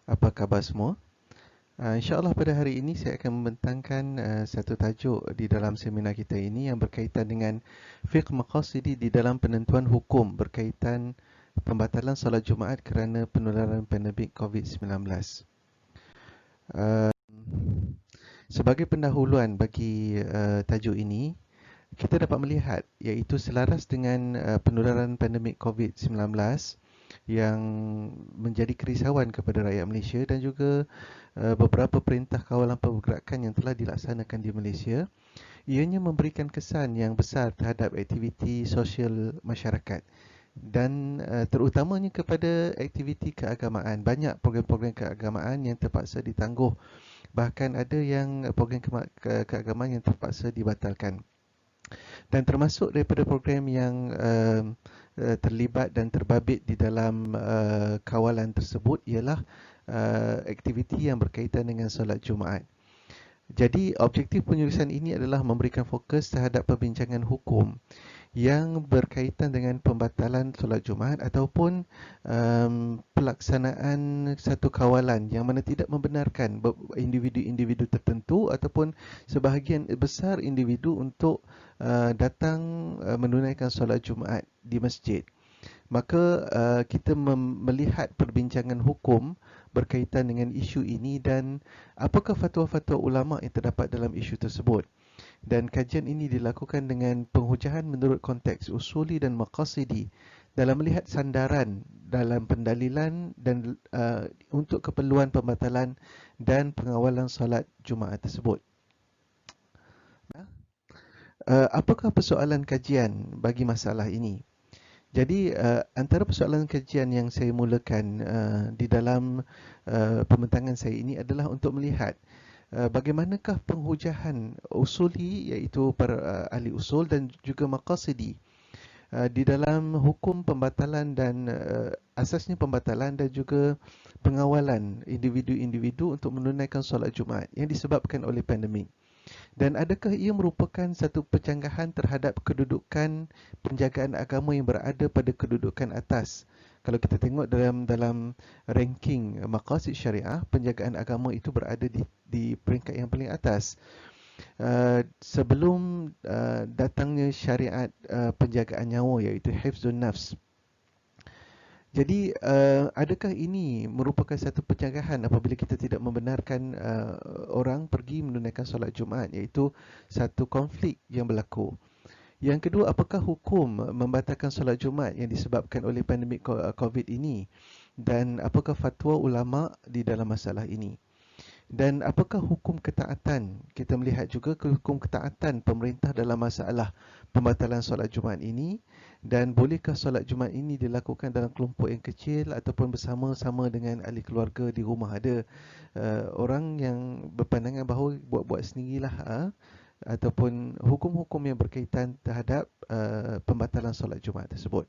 Apa khabar semua? InsyaAllah pada hari ini saya akan membentangkan satu tajuk di dalam seminar kita ini yang berkaitan dengan fiqh maqasidi di dalam penentuan hukum berkaitan pembatalan solat Jumaat kerana penularan pandemik COVID-19. Sebagai pendahuluan bagi tajuk ini, kita dapat melihat iaitu selaras dengan penularan pandemik COVID-19 yang menjadi kerisauan kepada rakyat Malaysia dan juga beberapa perintah kawalan pergerakan yang telah dilaksanakan di Malaysia, ianya memberikan kesan yang besar terhadap aktiviti sosial masyarakat dan terutamanya kepada aktiviti keagamaan. Banyak program-program keagamaan yang terpaksa ditangguh, bahkan ada yang program keagamaan yang terpaksa dibatalkan. Dan termasuk daripada program yang terlibat dan terbabit di dalam kawalan tersebut ialah aktiviti yang berkaitan dengan solat Jumaat. Jadi objektif penulisan ini adalah memberikan fokus terhadap perbincangan hukum yang berkaitan dengan pembatalan solat Jumaat ataupun pelaksanaan satu kawalan yang mana tidak membenarkan individu-individu tertentu ataupun sebahagian besar individu untuk datang menunaikan solat Jumaat di masjid. Maka kita melihat perbincangan hukum berkaitan dengan isu ini dan apakah fatwa-fatwa ulama yang terdapat dalam isu tersebut. Dan kajian ini dilakukan dengan penghujahan menurut konteks usuli dan maqasidi dalam melihat sandaran dalam pendalilan dan untuk keperluan pembatalan dan pengawalan solat Jumaat tersebut. Apakah persoalan kajian bagi masalah ini? Jadi antara persoalan kajian yang saya mulakan di dalam pembentangan saya ini adalah untuk melihat bagaimanakah penghujahan usuli iaitu para ahli usul dan juga maqasidi di dalam hukum pembatalan dan asasnya pembatalan dan juga pengawalan individu-individu untuk menunaikan solat Jumaat yang disebabkan oleh pandemik. Dan adakah ia merupakan satu pencanggahan terhadap kedudukan penjagaan agama yang berada pada kedudukan atas? Kalau kita tengok dalam ranking maqasid syariah, penjagaan agama itu berada di peringkat yang paling atas. Sebelum datangnya syariat penjagaan nyawa, iaitu hifzun nafs. Jadi adakah ini merupakan satu pencanggahan apabila kita tidak membenarkan orang pergi menunaikan solat Jumaat, iaitu satu konflik yang berlaku. Yang kedua, apakah hukum membatalkan solat Jumaat yang disebabkan oleh pandemik COVID ini, dan apakah fatwa ulama di dalam masalah ini? Dan apakah hukum ketaatan? Kita melihat juga hukum ketaatan pemerintah dalam masalah pembatalan solat Jumaat ini, dan bolehkah solat Jumaat ini dilakukan dalam kelompok yang kecil ataupun bersama-sama dengan ahli keluarga di rumah. Ada orang yang berpandangan bahawa buat-buat sendirilah, ataupun hukum-hukum yang berkaitan terhadap pembatalan solat Jumaat tersebut.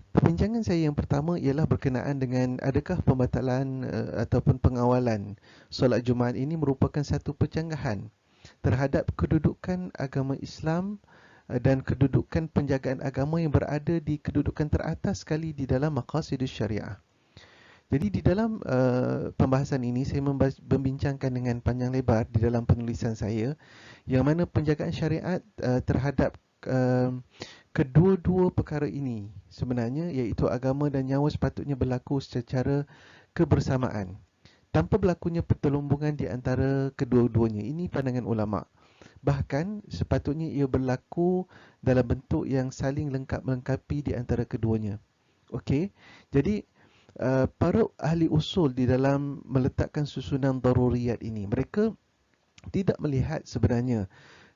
Perbincangan saya yang pertama ialah berkenaan dengan adakah pembatalan ataupun pengawalan solat Jumaat ini merupakan satu pencanggahan terhadap kedudukan agama Islam dan kedudukan penjagaan agama yang berada di kedudukan teratas sekali di dalam maqasidus syariah. Jadi di dalam pembahasan ini saya membincangkan dengan panjang lebar di dalam penulisan saya, yang mana penjagaan syariat terhadap kedua-dua perkara ini sebenarnya, iaitu agama dan nyawa, sepatutnya berlaku secara kebersamaan tanpa berlakunya pertelumbungan di antara kedua-duanya. Ini pandangan ulama. Bahkan sepatutnya ia berlaku dalam bentuk yang saling lengkap-melengkapi di antara keduanya. Okey. Jadi para ahli usul di dalam meletakkan susunan daruriyat ini, mereka tidak melihat sebenarnya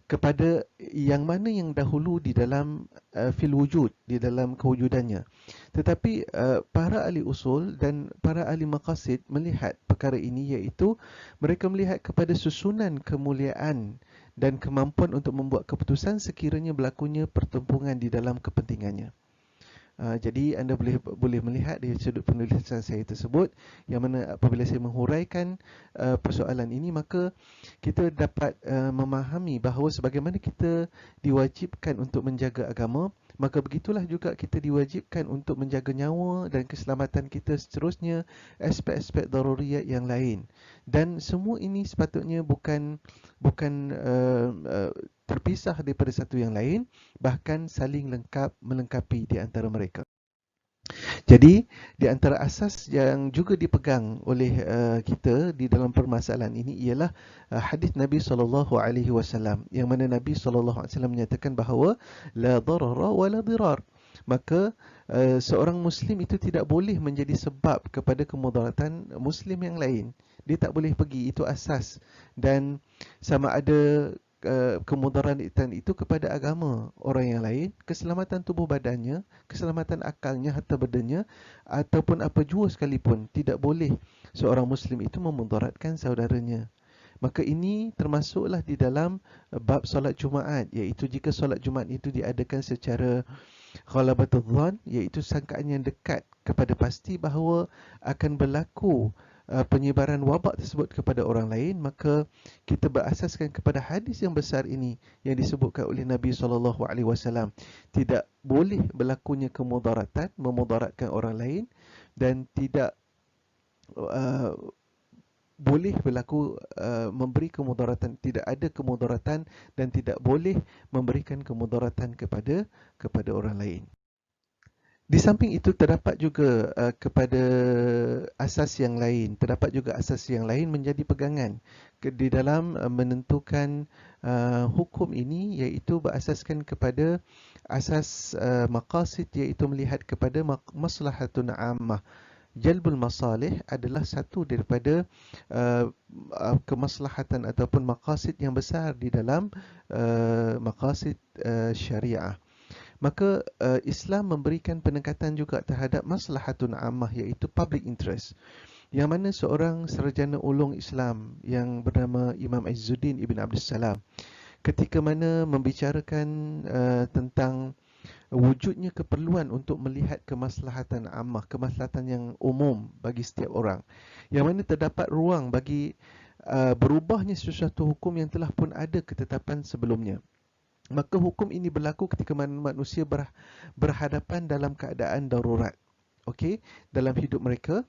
kepada yang mana yang dahulu di dalam fil wujud, di dalam kewujudannya. Tetapi para ahli usul dan para ahli maqasid melihat perkara ini, iaitu mereka melihat kepada susunan kemuliaan dan kemampuan untuk membuat keputusan sekiranya berlakunya pertempuran di dalam kepentingannya. Jadi anda boleh melihat dari sudut penulisan saya tersebut, yang mana apabila saya menghuraikan persoalan ini, maka kita dapat memahami bahawa sebagaimana kita diwajibkan untuk menjaga agama, maka begitulah juga kita diwajibkan untuk menjaga nyawa dan keselamatan kita seterusnya, aspek-aspek daruriyat yang lain. Dan semua ini sepatutnya bukan terpisah daripada satu yang lain, bahkan saling melengkapi di antara mereka. Jadi di antara asas yang juga dipegang oleh kita di dalam permasalahan ini ialah hadis Nabi SAW, yang mana Nabi SAW menyatakan bahawa la darara wa la dirar. Maka seorang Muslim itu tidak boleh menjadi sebab kepada kemudaratan Muslim yang lain. Dia tak boleh pergi, itu asas. Dan sama ada kemudaratan itu kepada agama orang yang lain, keselamatan tubuh badannya, keselamatan akalnya, harta bendanya, ataupun apa jua sekalipun, tidak boleh seorang Muslim itu memudaratkan saudaranya. Maka ini termasuklah di dalam bab solat Jumaat, iaitu jika solat Jumaat itu diadakan secara ghalabatul dhann, iaitu sangkaan yang dekat kepada pasti bahawa akan berlaku penyebaran wabak tersebut kepada orang lain, maka kita berasaskan kepada hadis yang besar ini yang disebutkan oleh Nabi SAW, tidak boleh berlakunya kemudaratan, memudaratkan orang lain, dan tidak boleh berlaku memberi kemudaratan, tidak ada kemudaratan dan tidak boleh memberikan kemudaratan kepada orang lain. Di samping itu terdapat juga kepada asas yang lain, menjadi pegangan di dalam menentukan hukum ini, iaitu berasaskan kepada asas maqasid, iaitu melihat kepada maslahatun ammah. Jalbul masalih adalah satu daripada kemaslahatan ataupun maqasid yang besar di dalam maqasid syariah. Maka Islam memberikan pendekatan juga terhadap maslahatun ammah, iaitu public interest, yang mana seorang sarjana ulung Islam yang bernama Imam Izzuddin Ibn Abdul Salam, ketika mana membicarakan tentang wujudnya keperluan untuk melihat kemaslahatan ammah, kemaslahatan yang umum bagi setiap orang, yang mana terdapat ruang bagi berubahnya sesuatu hukum yang telah pun ada ketetapan sebelumnya. Maka hukum ini berlaku ketika manusia berhadapan dalam keadaan darurat. Okey, dalam hidup mereka,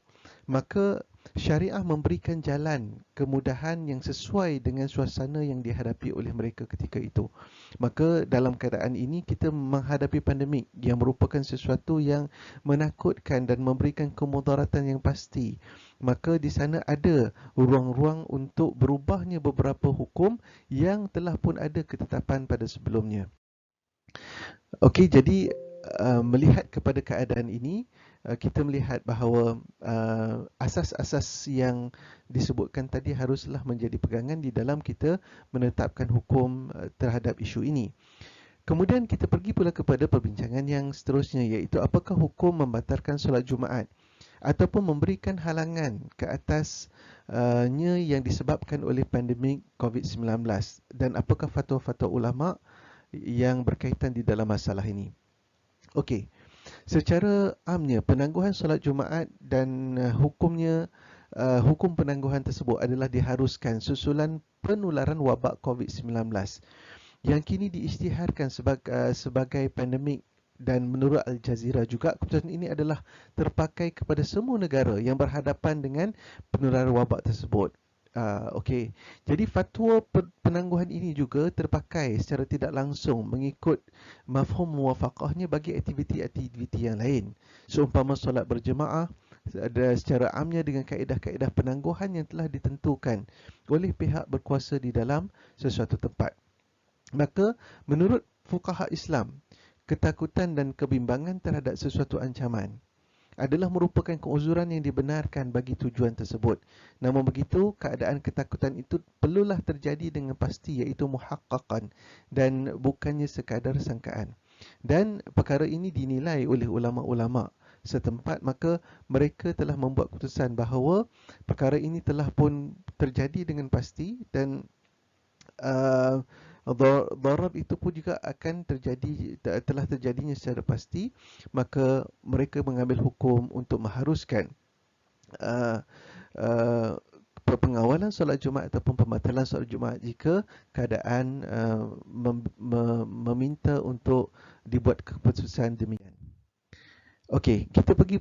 maka syariah memberikan jalan kemudahan yang sesuai dengan suasana yang dihadapi oleh mereka ketika itu. Maka dalam keadaan ini kita menghadapi pandemik yang merupakan sesuatu yang menakutkan dan memberikan kemudaratan yang pasti. Maka di sana ada ruang-ruang untuk berubahnya beberapa hukum yang telah pun ada ketetapan pada sebelumnya. Okey, jadi melihat kepada keadaan ini, kita melihat bahawa asas-asas yang disebutkan tadi haruslah menjadi pegangan di dalam kita menetapkan hukum terhadap isu ini. Kemudian kita pergi pula kepada perbincangan yang seterusnya, iaitu apakah hukum membatalkan solat Jumaat ataupun memberikan halangan ke atasnya yang disebabkan oleh pandemik COVID-19, dan apakah fatwa-fatwa ulama yang berkaitan di dalam masalah ini. Okey, secara amnya penangguhan solat Jumaat dan hukum penangguhan tersebut adalah diharuskan susulan penularan wabak COVID-19 yang kini diisytiharkan sebagai pandemik, dan menurut Al Jazeera juga keputusan ini adalah terpakai kepada semua negara yang berhadapan dengan penularan wabak tersebut. Okey. Jadi fatwa penangguhan ini juga terpakai secara tidak langsung mengikut mafhum muwafaqahnya bagi aktiviti-aktiviti yang lain. Seumpama solat berjemaah ada secara amnya dengan kaedah-kaedah penangguhan yang telah ditentukan oleh pihak berkuasa di dalam sesuatu tempat. Maka menurut fuqaha Islam, ketakutan dan kebimbangan terhadap sesuatu ancaman adalah merupakan keuzuran yang dibenarkan bagi tujuan tersebut. Namun begitu, keadaan ketakutan itu perlulah terjadi dengan pasti, iaitu muhaqqaqan, dan bukannya sekadar sangkaan. Dan perkara ini dinilai oleh ulama-ulama setempat, maka mereka telah membuat keputusan bahawa perkara ini telah pun terjadi dengan pasti, dan darar itu pun juga akan telah terjadinya secara pasti. Maka mereka mengambil hukum untuk mengharuskan pengawalan solat Jumaat ataupun pembatalan solat Jumaat jika keadaan meminta untuk dibuat keputusan demikian. Okey, kita pergi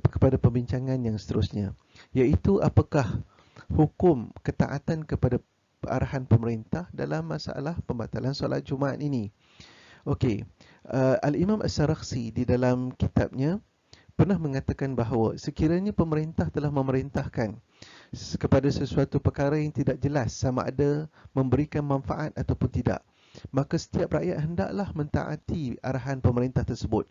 kepada pembincangan yang seterusnya, iaitu apakah hukum ketaatan kepada arahan pemerintah dalam masalah pembatalan solat Jumaat ini. Okey, Al-Imam As-Sarakhsi di dalam kitabnya pernah mengatakan bahawa sekiranya pemerintah telah memerintahkan kepada sesuatu perkara yang tidak jelas sama ada memberikan manfaat ataupun tidak, maka setiap rakyat hendaklah mentaati arahan pemerintah tersebut.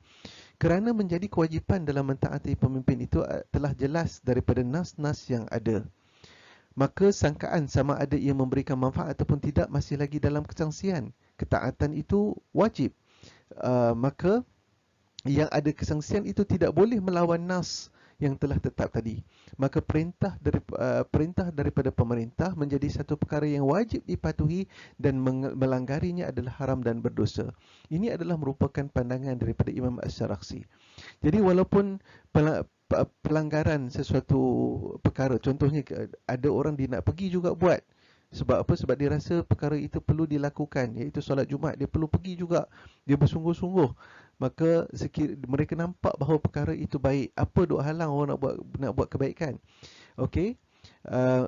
Kerana menjadi kewajipan dalam mentaati pemimpin itu telah jelas daripada nas-nas yang ada. Maka sangkaan sama ada ia memberikan manfaat ataupun tidak masih lagi dalam kesangsian. Ketaatan itu wajib. Maka yang ada kesangsian itu tidak boleh melawan nas yang telah tetap tadi. Maka perintah daripada pemerintah menjadi satu perkara yang wajib dipatuhi, dan melanggarinya adalah haram dan berdosa. Ini adalah merupakan pandangan daripada Imam As-Sarakhsi. Jadi walaupun pelanggaran sesuatu perkara, contohnya ada orang dia nak pergi juga buat, sebab apa? Sebab dia rasa perkara itu perlu dilakukan, iaitu solat Jumaat, dia perlu pergi juga, dia bersungguh-sungguh. Maka mereka nampak bahawa perkara itu baik. Apa duk halang orang nak buat kebaikan? Okey.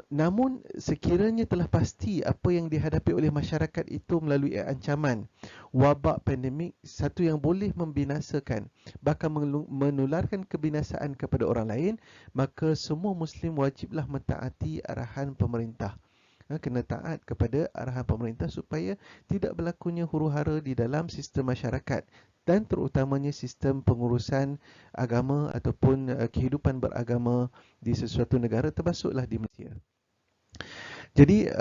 Namun sekiranya telah pasti apa yang dihadapi oleh masyarakat itu melalui ancaman wabak pandemik, satu yang boleh membinasakan, bahkan menularkan kebinasaan kepada orang lain, maka semua Muslim wajiblah mentaati arahan pemerintah. Kena taat kepada arahan pemerintah supaya tidak berlakunya huru-hara di dalam sistem masyarakat, dan terutamanya sistem pengurusan agama ataupun kehidupan beragama di sesuatu negara, termasuklah di Malaysia. Jadi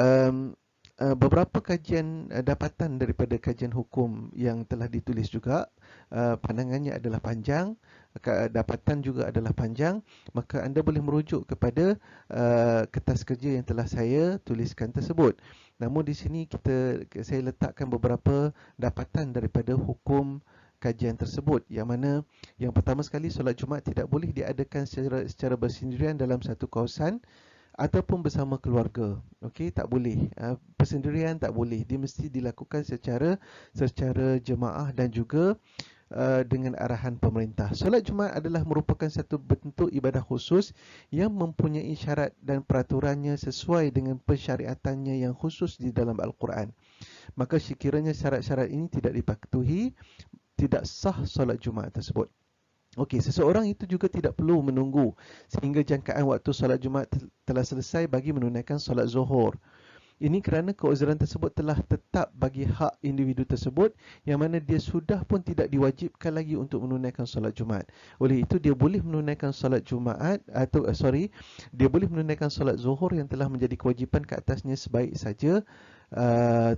beberapa kajian dapatan daripada kajian hukum yang telah ditulis juga, pandangannya adalah panjang, dapatan juga adalah panjang, maka anda boleh merujuk kepada kertas kerja yang telah saya tuliskan tersebut. Namun di sini saya letakkan beberapa dapatan daripada hukum kajian tersebut, yang mana yang pertama sekali, solat Jumaat tidak boleh diadakan secara bersendirian dalam satu kawasan ataupun bersama keluarga. Okey, tak boleh. Persendirian tak boleh. Dia mesti dilakukan secara jemaah dan juga dengan arahan pemerintah. Solat Jumaat adalah merupakan satu bentuk ibadah khusus yang mempunyai syarat dan peraturannya sesuai dengan pensyariatannya yang khusus di dalam Al-Quran. Maka sekiranya syarat-syarat ini tidak dipatuhi, tidak sah solat Jumaat tersebut. Okey, seseorang itu juga tidak perlu menunggu sehingga jangkaan waktu solat Jumaat telah selesai bagi menunaikan solat Zuhur. Ini kerana keuzuran tersebut telah tetap bagi hak individu tersebut yang mana dia sudah pun tidak diwajibkan lagi untuk menunaikan solat Jumaat. Oleh itu dia boleh menunaikan solat Jumaat dia boleh menunaikan solat Zuhur yang telah menjadi kewajipan ke atasnya sebaik saja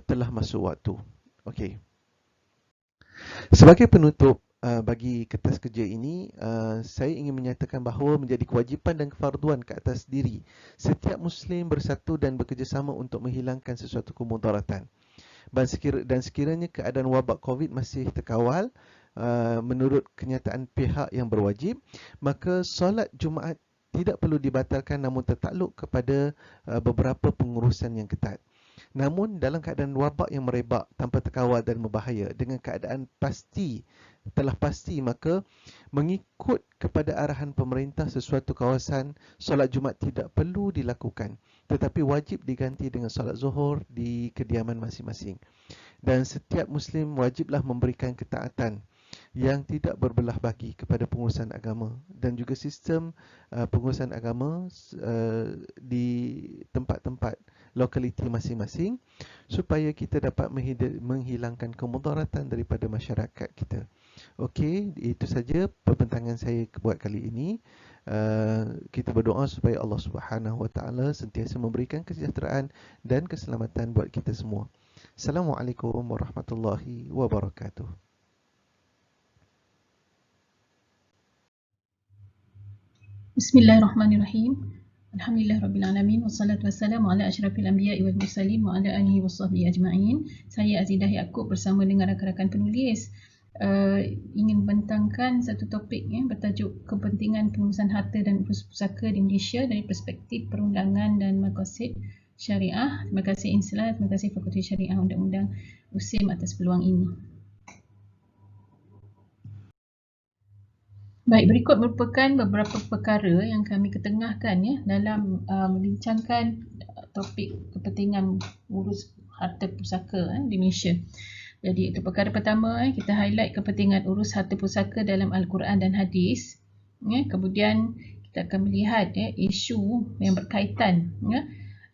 telah masuk waktu. Okey. Sebagai penutup bagi kertas kerja ini, saya ingin menyatakan bahawa menjadi kewajipan dan kefarduan ke atas diri setiap Muslim bersatu dan bekerjasama untuk menghilangkan sesuatu kemudaratan. Dan sekiranya keadaan wabak COVID masih terkawal menurut kenyataan pihak yang berwajib, maka solat Jumaat tidak perlu dibatalkan namun tertakluk kepada beberapa pengurusan yang ketat. Namun dalam keadaan wabak yang merebak tanpa terkawal dan berbahaya dengan keadaan telah pasti, maka mengikut kepada arahan pemerintah sesuatu kawasan solat Jumaat tidak perlu dilakukan tetapi wajib diganti dengan solat Zuhur di kediaman masing-masing. Dan setiap Muslim wajiblah memberikan ketaatan yang tidak berbelah bagi kepada pengurusan agama dan juga sistem pengurusan agama di tempat-tempat lokaliti masing-masing supaya kita dapat menghilangkan kemudaratan daripada masyarakat kita. Okey, itu saja pembentangan saya buat kali ini. Kita berdoa supaya Allah Subhanahu Wa Taala sentiasa memberikan kesejahteraan dan keselamatan buat kita semua. Assalamualaikum warahmatullahi wabarakatuh. Bismillahirrahmanirrahim. Alhamdulillahirrabbilalamin. Wassalatu wassalamu ala asyrafil anbiya'i wal mursalin wa ala alihi wasahbihi ajma'in. Saya Azidah Yaakob bersama dengan rakan-rakan penulis ingin membentangkan satu topik bertajuk kepentingan pengurusan harta dan urus pusaka di Malaysia dari perspektif perundangan dan maqasid syariah. Terima kasih Insla, terima kasih Fakulti Syariah Undang-Undang USIM atas peluang ini. Baik, berikut merupakan beberapa perkara yang kami ketengahkan dalam membincangkan topik kepentingan urus harta pusaka di Malaysia. Jadi itu perkara pertama, kita highlight kepentingan urus harta pusaka dalam Al-Quran dan Hadis. Kemudian kita akan melihat isu yang berkaitan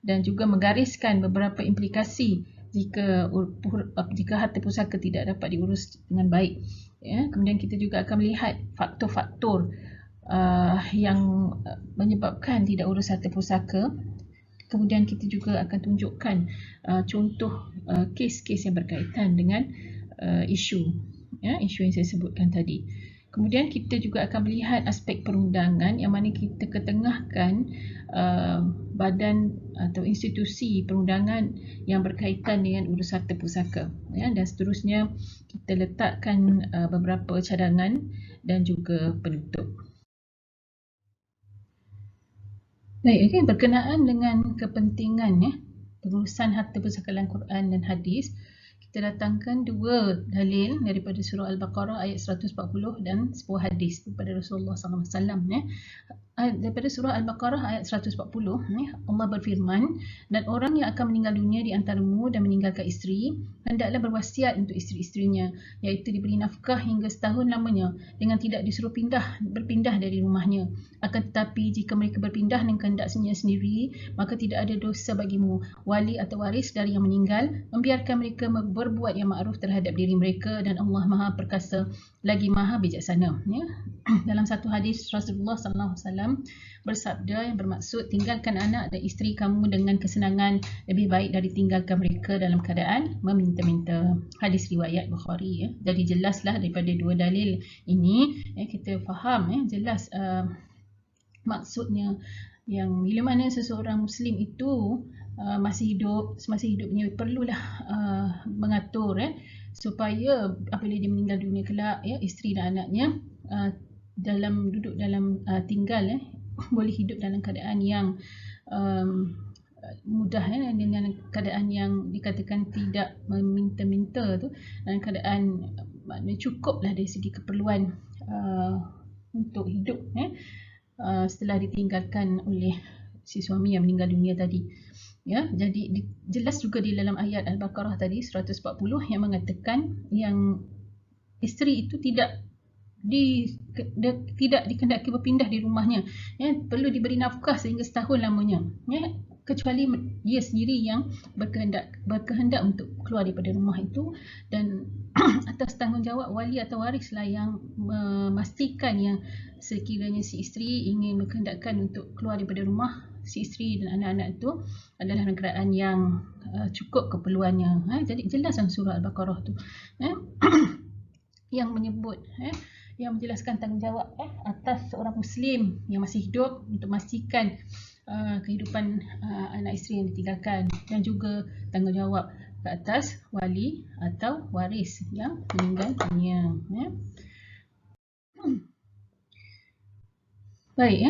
dan juga menggariskan beberapa implikasi jika harta pusaka tidak dapat diurus dengan baik. Kemudian kita juga akan melihat faktor-faktor yang menyebabkan tidak urus harta pusaka. Kemudian kita juga akan tunjukkan contoh kes-kes yang berkaitan dengan isu yang saya sebutkan tadi. Kemudian kita juga akan melihat aspek perundangan yang mana kita ketengahkan badan atau institusi perundangan yang berkaitan dengan urus harta pusaka. Dan seterusnya kita letakkan beberapa cadangan dan juga penutup. Baik, berkenaan dengan kepentingan pengurusan harta pusaka dalam Quran dan Hadis, kita datangkan dua dalil daripada surah Al-Baqarah ayat 140 dan sebuah hadis daripada Rasulullah SAW. Daripada surah Al-Baqarah ayat 140, Allah berfirman, dan orang yang akan meninggal dunia di antaramu dan meninggalkan isteri, hendaklah berwasiat untuk isteri-isterinya, iaitu diberi nafkah hingga setahun lamanya dengan tidak disuruh berpindah dari rumahnya. Akan tetapi jika mereka berpindah dengan kehendak sendiri, maka tidak ada dosa bagimu, wali atau waris dari yang meninggal, membiarkan mereka berbuat yang ma'ruf terhadap diri mereka, dan Allah Maha Perkasa lagi Maha Bijaksana. Dalam satu hadis Rasulullah SAW bersabda yang bermaksud, tinggalkan anak dan isteri kamu dengan kesenangan lebih baik dari tinggalkan mereka dalam keadaan meminta-minta. Hadis riwayat Bukhari. Jadi jelaslah daripada dua dalil ini kita faham jelas maksudnya yang bila mana seseorang Muslim itu masih hidupnya perlulah mengatur supaya apabila dia meninggal dunia kelak isteri dan anaknya tinggal boleh hidup dalam keadaan yang mudah dengan keadaan yang dikatakan tidak meminta-minta tu, dan keadaan maknanya cukuplah dari segi keperluan untuk hidup setelah ditinggalkan oleh si suami yang meninggal dunia tadi. Ya, jadi jelas juga di dalam ayat Al-Baqarah tadi 140 yang mengatakan yang isteri itu tidak dikehendaki berpindah di rumahnya, perlu diberi nafkah sehingga setahun lamanya, kecuali dia sendiri yang berkehendak untuk keluar daripada rumah itu, dan atas tanggungjawab wali atau warislah yang memastikan yang sekiranya si isteri ingin berkehendakkan untuk keluar daripada rumah si isteri dan anak-anak itu adalah dalam keadaan yang cukup keperluannya. Jadi jelas dalam surah Al-Baqarah tu yang menyebut yang menjelaskan tanggungjawab atas seorang Muslim yang masih hidup untuk memastikan kehidupan anak isteri yang ditinggalkan, dan juga tanggungjawab ke atas wali atau waris yang meninggal dunia. Baik,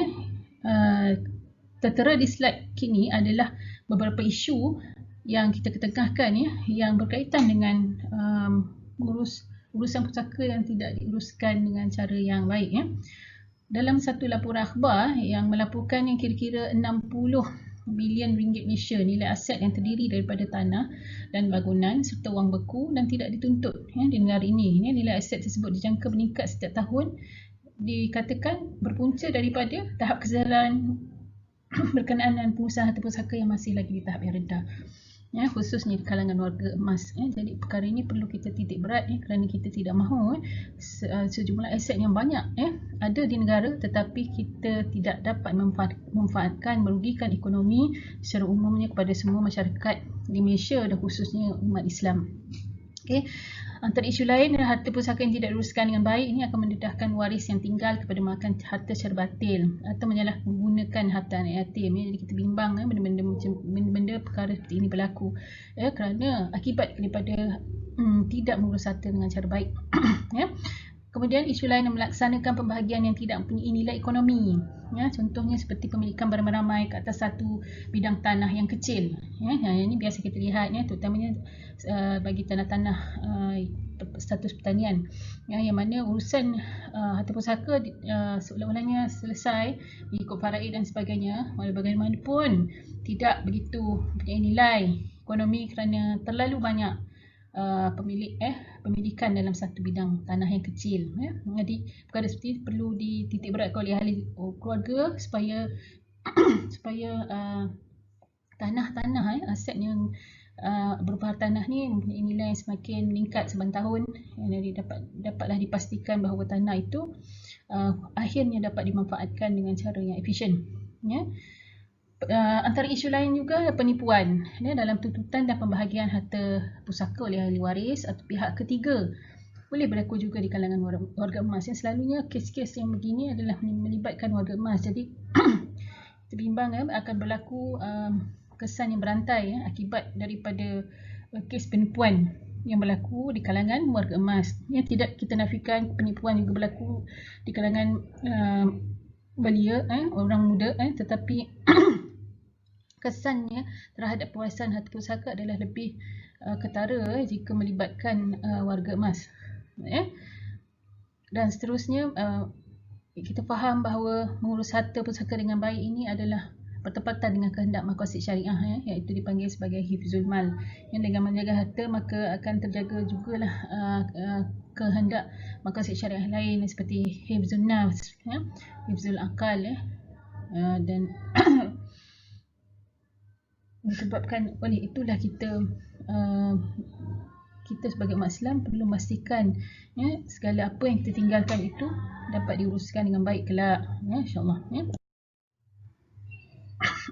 tertera di slide kini adalah beberapa isu yang kita ketengahkan yang berkaitan dengan urusan pusaka yang tidak diuruskan dengan cara yang baik. Dalam satu laporan akhbar yang melaporkan yang kira-kira 60 bilion ringgit Malaysia nilai aset yang terdiri daripada tanah dan bangunan serta wang beku dan tidak dituntut di negara ini. Nilai aset tersebut dijangka meningkat setiap tahun, dikatakan berpunca daripada tahap kesalahan berkenaan dengan pengusaha harta pusaka yang masih lagi di tahap yang rendah, khususnya di kalangan warga emas. Jadi perkara ini perlu kita titik berat kerana kita tidak mahu sejumlah aset yang banyak ada di negara tetapi kita tidak dapat memanfaatkan, merugikan ekonomi secara umumnya kepada semua masyarakat di Malaysia dan khususnya umat Islam. Antara isu lain, harta pusaka yang tidak diuruskan dengan baik ini akan mendedahkan waris yang tinggal kepada makan harta secara batil atau menyalahgunakan harta anak yatim. Jadi kita bimbang benda-benda perkara seperti ini berlaku kerana akibat daripada tidak mengurus harta dengan cara baik. Kemudian isu lain yang melaksanakan pembahagian yang tidak mempunyai nilai ekonomi. Contohnya seperti pemilikan beramai-ramai ke atas satu bidang tanah yang kecil. Yang ini biasa kita lihat terutamanya bagi tanah-tanah status pertanian. Yang mana urusan harta pusaka seolah-olahnya selesai mengikut faraid dan sebagainya. Walau bagaimanapun tidak begitu mempunyai nilai ekonomi kerana terlalu banyak pemilikan dalam satu bidang tanah yang kecil. Jadi perkara seperti ini perlu dititik beratkan oleh ahli keluarga supaya tanah-tanah aset yang berupa tanah ni mempunyai nilai yang semakin meningkat sepanjang tahun. Jadi dapatlah dipastikan bahawa tanah itu akhirnya dapat dimanfaatkan dengan cara yang efisien. Antara isu lain juga penipuan dalam tuntutan dan pembahagian harta pusaka oleh ahli waris atau pihak ketiga. Boleh berlaku juga di kalangan warga emas. Yang selalunya kes-kes yang begini adalah melibatkan warga emas. Jadi kita bimbang akan berlaku kesan yang berantai akibat daripada kes penipuan yang berlaku di kalangan warga emas. Yang tidak kita nafikan penipuan juga berlaku di kalangan belia, orang muda, tetapi kesannya terhadap pewasan harta pusaka adalah lebih ketara jika melibatkan warga emas. Dan seterusnya kita faham bahawa mengurus harta pusaka dengan baik ini adalah bertepatan dengan kehendak maqasid syariah, iaitu dipanggil sebagai hifzul mal. Yang dengan menjaga harta maka akan terjaga jugalah kehendak maqasid syariah lain seperti hifzul nafs, hifzul akal, dan disebabkan oleh itulah kita sebagai umat Islam perlu memastikan segala apa yang kita tinggalkan itu dapat diuruskan dengan baik kelak, insya-Allah.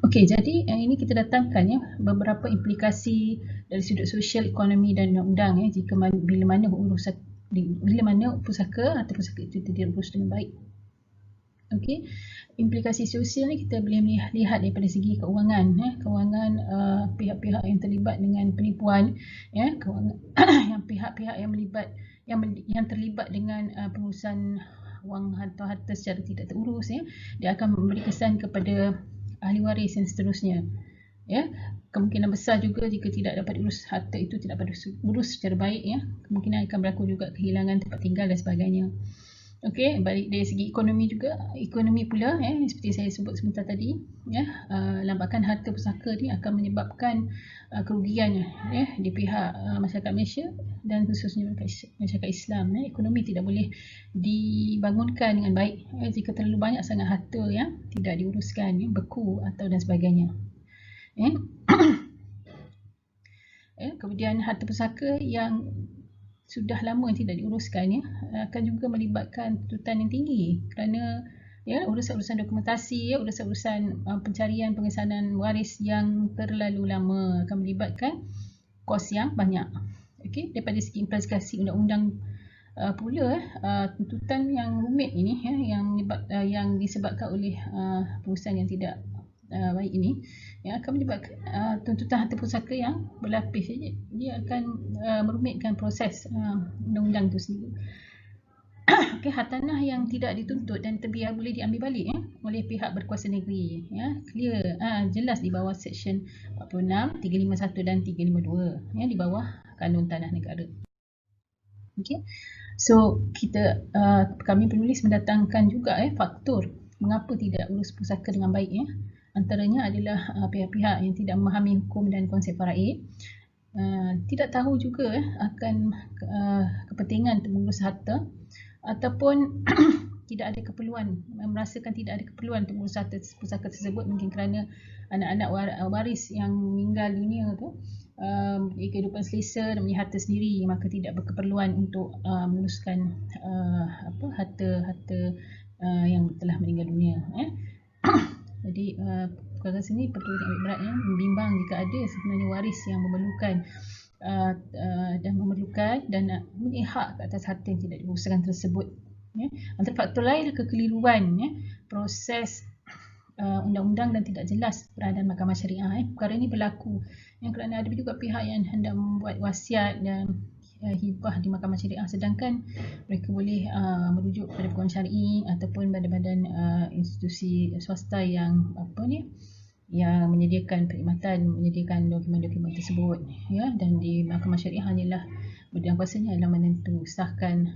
Okey, jadi ini kita datangkan beberapa implikasi dari sudut sosial, ekonomi dan undang-undang jika bila mana pusaka atau pusaka itu tidak diurus dengan baik. Okey, implikasi sosial ni kita boleh lihat daripada segi keuangan, pihak-pihak yang terlibat dengan penipuan, yang pihak-pihak yang terlibat dengan pengurusan wang atau harta secara tidak terurus, dia akan memberi kesan kepada ahli waris dan seterusnya. Ya, kemungkinan besar juga jika tidak dapat diurus, harta itu tidak dapat diurus secara baik, ya, kemungkinan akan berlaku juga kehilangan tempat tinggal dan sebagainya. Okey, balik dari segi ekonomi juga, ekonomi pula, seperti saya sebut sebentar tadi, ya, lambakan harta pusaka ni akan menyebabkan kerugian, ya, di pihak masyarakat Malaysia dan khususnya masyarakat Islam. Ekonomi tidak boleh dibangunkan dengan baik jika terlalu banyak sangat harta yang tidak diuruskan, beku atau dan sebagainya. Kemudian harta pusaka yang sudah lama tidak diuruskan, akan juga melibatkan tuntutan yang tinggi kerana urusan-urusan dokumentasi, urusan-urusan pencarian pengesanan waris yang terlalu lama akan melibatkan kos yang banyak. Okey, daripada segi implikasi undang-undang pula tuntutan yang rumit ini, yang disebabkan oleh pengurusan yang tidak baik ini, yang akan menyebabkan tuntutan harta pusaka yang berlapis. Dia akan merumitkan proses undang-undang itu sendiri. Okay, hartanah yang tidak dituntut dan terbiar boleh diambil balik oleh pihak berkuasa negeri. Clear, jelas di bawah Seksyen 46, 351 dan 352, di bawah Kanun Tanah Negara. Okay. So kami penulis mendatangkan juga faktor mengapa tidak urus pusaka dengan baik. Antaranya adalah pihak-pihak yang tidak memahami hukum dan konsep faraid, tidak tahu juga akan kepentingan untuk mengurus harta, ataupun tidak ada keperluan, merasakan tidak ada keperluan untuk mengurus harta pusaka tersebut, mungkin kerana anak-anak waris yang meninggal dunia tu kehidupan selesa dan punya harta sendiri, maka tidak berkeperluan untuk menguruskan harta yang telah meninggal dunia. Jadi perkara sini perlu diambil berat, membimbang jika ada sebenarnya waris yang memerlukan dan mempunyai hak ke atas harta yang tidak diuruskan tersebut. Antara faktor lain kekeliruan proses undang-undang dan tidak jelas peradaan mahkamah syariah. Perkara ini berlaku kerana ada juga pihak yang hendak membuat wasiat dan hibah di mahkamah syariah, sedangkan mereka boleh merujuk pada peguam syar'i ataupun badan-badan institusi swasta yang yang menyediakan perkhidmatan, menyediakan dokumen-dokumen tersebut, dan di mahkamah syariah hanyalah badan kuasanya adalah sahkan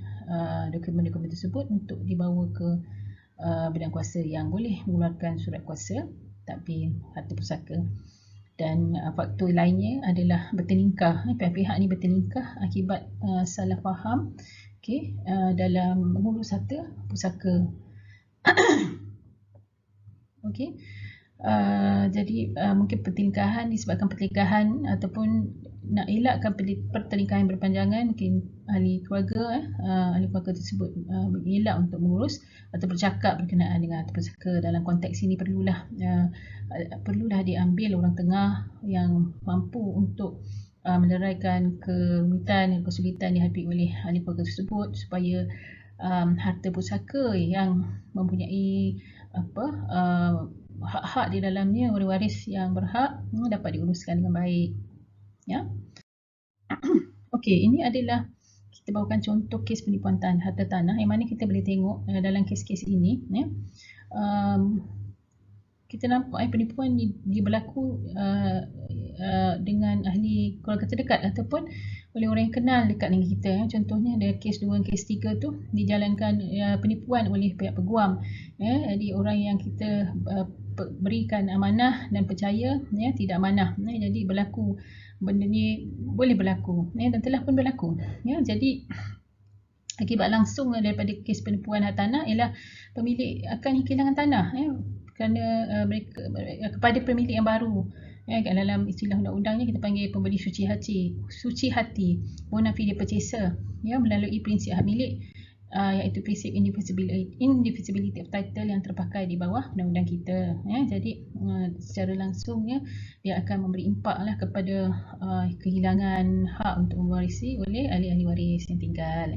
dokumen-dokumen tersebut untuk dibawa ke badan kuasa yang boleh mengeluarkan surat kuasa takbir harta pusaka. Dan faktor lainnya adalah bertelingkah. Pihak-pihak ni bertelingkah akibat salah faham dalam mengurus harta pusaka. Okey. Jadi mungkin pertelingkahan disebabkan pertelingkahan ataupun nak elakkan pertelingkahan berpanjangan, mungkin ahli keluarga tersebut elak untuk mengurus atau bercakap berkenaan dengan harta pusaka. Dalam konteks ini perlulah diambil orang tengah yang mampu untuk meneraikan kerumitan dan kesulitan dihadapi oleh ahli keluarga tersebut, supaya harta pusaka yang mempunyai hak-hak di dalamnya, waris yang berhak dapat diuruskan dengan baik. Okey, ini adalah kita bawakan contoh kes penipuan harta tanah, yang mana kita boleh tengok dalam kes-kes ini, kita nampak penipuan dia berlaku dengan ahli keluarga terdekat ataupun oleh orang yang kenal dekat dengan kita. Contohnya ada kes 2 dan kes 3 tu dijalankan penipuan oleh pihak peguam. Jadi orang yang kita berikan amanah dan percaya tidak amanah. Jadi berlaku benda ni, boleh berlaku dan telah pun berlaku. Jadi akibat langsung daripada kes penipuan hartanah ialah pemilik akan kehilangan tanah kerana mereka kepada pemilik yang baru. Dalam istilah undang-undangnya kita panggil pembeli suci hati, bona fide purchaser, melalui prinsip hak milik, iaitu prinsip indivisibility of title yang terpakai di bawah undang-undang kita. Jadi secara langsungnya dia akan memberi impak kepada kehilangan hak untuk mewarisi oleh ahli-ahli waris yang tinggal.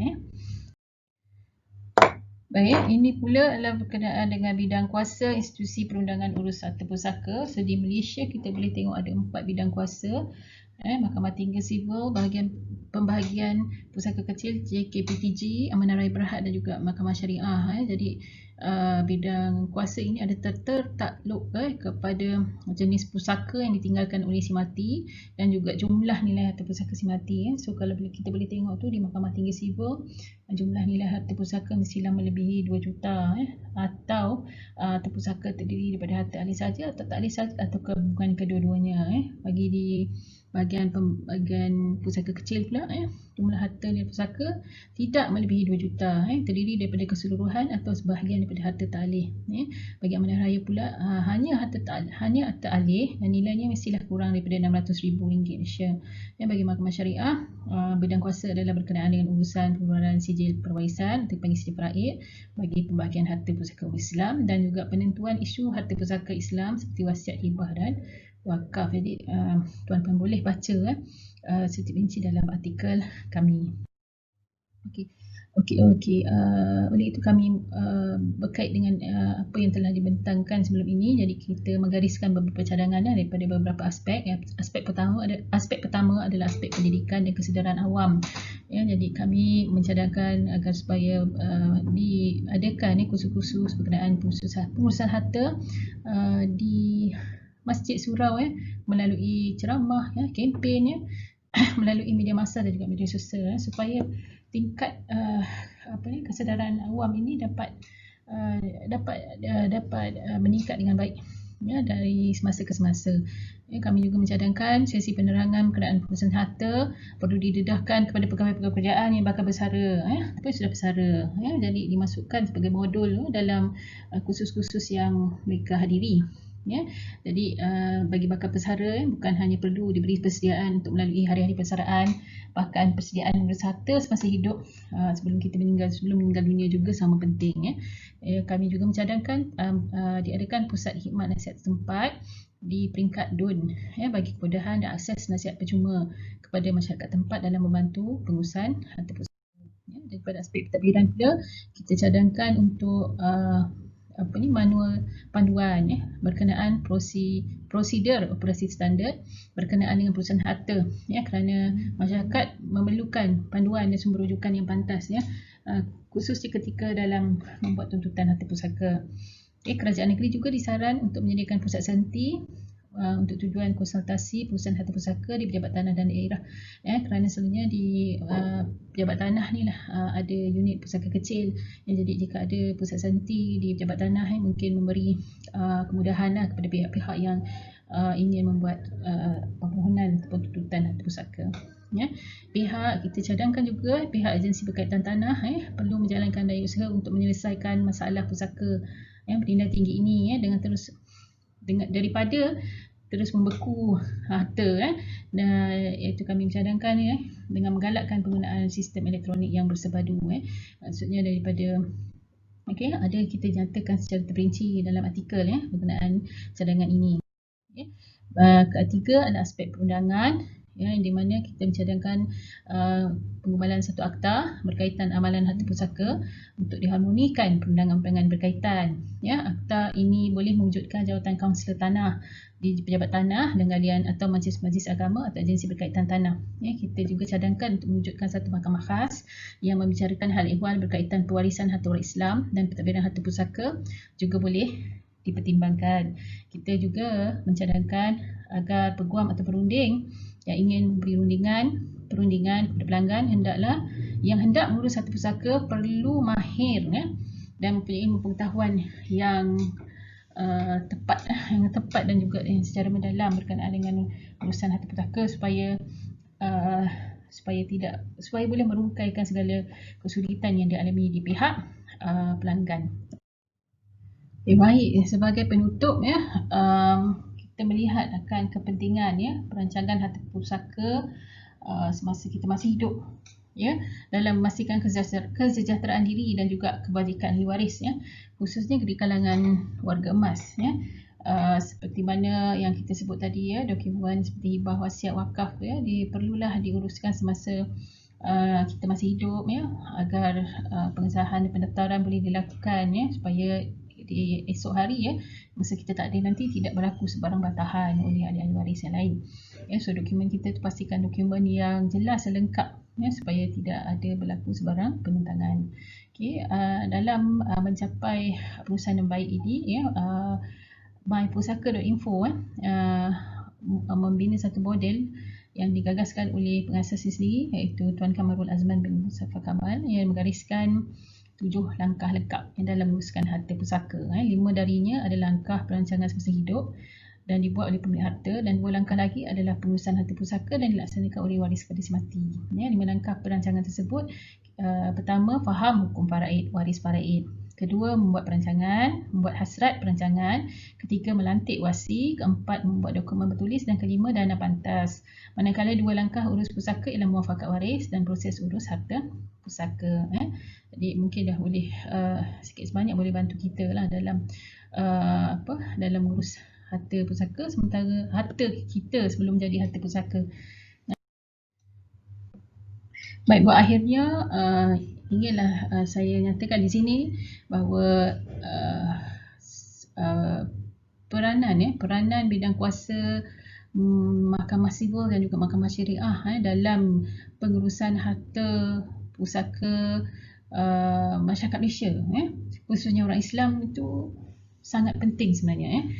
Baik, ini pula adalah berkenaan dengan bidang kuasa institusi perundangan urus harta pusaka. So di Malaysia kita boleh tengok ada 4 bidang kuasa. Mahkamah Tinggi Sivil, pembahagian pusaka kecil JKPTG, Amanah Raya Berhad dan juga Mahkamah Syariah. Jadi bidang kuasa ini ada tertakluk kepada jenis pusaka yang ditinggalkan oleh si mati dan juga jumlah nilai harta pusaka si mati. So kalau kita boleh tengok tu di Mahkamah Tinggi Sivil, jumlah nilai harta pusaka mestilah melebihi 2 juta atau harta pusaka terdiri daripada harta ahli saja atau tak ahli saja atau bukan kedua-duanya. Bagi di bahagian pusaka kecil pula, jumlah harta nilai pusaka tidak melebihi 2 juta, terdiri daripada keseluruhan atau sebahagian daripada harta ta'alih. Bagi amanah raya pula, hanya harta alih dan nilainya mestilah kurang daripada RM600,000 Malaysia. Bagi mahkamah syariah, bidang kuasa adalah berkenaan dengan urusan pengeluaran sijil perwarisan atau dipanggil sijil faraid bagi pembahagian harta pusaka umat Islam dan juga penentuan isu harta pusaka Islam seperti wasiat, hibah dan wakaf. Jadi tuan-tuan boleh baca sedikit rinci dalam artikel kami. Okey. Oleh itu kami berkait dengan apa yang telah dibentangkan sebelum ini. Jadi kita menggariskan beberapa cadangan daripada beberapa aspek. Aspek pertama adalah aspek pendidikan dan kesedaran awam. Jadi kami mencadangkan agar supaya diadakan kursus-kursus berkenaan pengurusan harta di Masjid Surau melalui ceramah, kempen, melalui media massa dan juga media sosial supaya tingkat kesedaran awam ini dapat meningkat dengan baik dari semasa ke semasa. Kami juga mencadangkan sesi penerangan berkenaan pengurusan harta perlu didedahkan kepada pegawai-pegawai kerajaan yang bakal bersara tapi sudah bersara. Jadi dimasukkan sebagai modul dalam kursus-kursus yang mereka hadiri. Jadi bagi bakal pesara bukan hanya perlu diberi persediaan untuk melalui hari-hari persaraan, bahkan persediaan mengurus harta semasa hidup sebelum meninggal dunia juga sama penting. Kami juga mencadangkan diadakan pusat khidmat nasihat setempat di peringkat DUN bagi kemudahan dan akses nasihat percuma kepada masyarakat tempat dalam membantu pengurusan harta pusaka. Daripada aspek pentadbiran pula, kita cadangkan untuk manual panduan berkenaan prosedur operasi standard berkenaan dengan pengurusan harta kerana masyarakat memerlukan panduan dan sumber rujukan yang pantas khususnya ketika dalam membuat tuntutan harta pusaka. Kerajaan negeri juga disaran untuk menyediakan pusat senti untuk tujuan konsultasi pengurusan harta pusaka di pejabat tanah dan daerah kerana selalunya di pejabat tanah ni ada unit pusaka kecil jadi jika ada pusat senti di pejabat tanah mungkin memberi kemudahan kepada pihak-pihak yang ingin membuat permohonan ataupun tuntutan harta pusaka. Kita cadangkan juga pihak agensi berkaitan tanah perlu menjalankan daya usaha untuk menyelesaikan masalah pusaka bernilai tinggi ini daripada terus membeku harta iaitu kami mencadangkan dengan menggalakkan penggunaan sistem elektronik yang bersepadu. Maksudnya daripada ada kita nyatakan secara terperinci dalam artikel berkenaan cadangan ini. Ketiga adalah aspek perundangan di mana kita mencadangkan pengumbalan satu akta berkaitan amalan harta pusaka untuk diharmonikan perundangan-perundangan berkaitan. Akta ini boleh mewujudkan jawatan kaunselor tanah di pejabat tanah dan galian atau majlis-majlis agama atau agensi berkaitan tanah. Kita juga cadangkan untuk mewujudkan satu mahkamah khas yang membicarakan hal ehwal berkaitan pewarisan harta orang Islam dan pentadbiran harta pusaka juga boleh dipertimbangkan. Kita juga mencadangkan agar peguam atau perunding yang ingin memberi perundingan kepada pelanggan yang hendak mengurus harta pusaka perlu mahir dan mempunyai ilmu pengetahuan yang tepat dan juga yang secara mendalam berkenaan dengan urusan harta pusaka supaya boleh merungkaikan segala kesulitan yang dialami di pihak pelanggan. Baik, sebagai penutup kita melihat akan kepentingan perancangan harta pusaka semasa kita masih hidup dalam memastikan kesejahteraan diri dan juga kebajikan ahli waris khususnya di kalangan warga emas seperti mana yang kita sebut tadi dokumen seperti hibah, wasiat, wakaf perlulah diuruskan semasa kita masih hidup agar pengesahan dan pendaftaran boleh dilakukan supaya di esok hari masa kita tak ada nanti tidak berlaku sebarang bantahan oleh ahli-ahli waris yang lain. So dokumen kita tu pastikan dokumen yang jelas dan lengkap supaya tidak ada berlaku sebarang penentangan. Dalam mencapai perusahaan yang baik ini, mypusaka.info membina satu model yang digagaskan oleh pengasas sendiri, iaitu Tuan Kamarul Azman bin Mustafa Kamal, yang menggariskan 7 langkah lengkap yang dalam menguruskan harta pusaka. 5 darinya adalah langkah perancangan semasa hidup dan dibuat oleh pemilik harta, dan 2 langkah lagi adalah pengurusan harta pusaka dan dilaksanakan oleh waris kondisi mati. 5 langkah perancangan tersebut, pertama, faham hukum faraid, waris faraid. Kedua, membuat perancangan, membuat hasrat perancangan. Ketiga, melantik wasi. Keempat, membuat dokumen bertulis. Dan kelima, dana pantas. Manakala 2 langkah urus pusaka ialah muafakat waris dan proses urus harta pusaka. Jadi mungkin dah boleh sikit sebanyak boleh bantu kita lah dalam dalam urus harta pusaka, sementara harta kita sebelum jadi harta pusaka. Baik, buat akhirnya inginlah saya nyatakan di sini bahawa peranan bidang kuasa Mahkamah Sivil dan juga Mahkamah Syariah dalam pengurusan harta pusaka masyarakat Malaysia, khususnya orang Islam, itu sangat penting sebenarnya.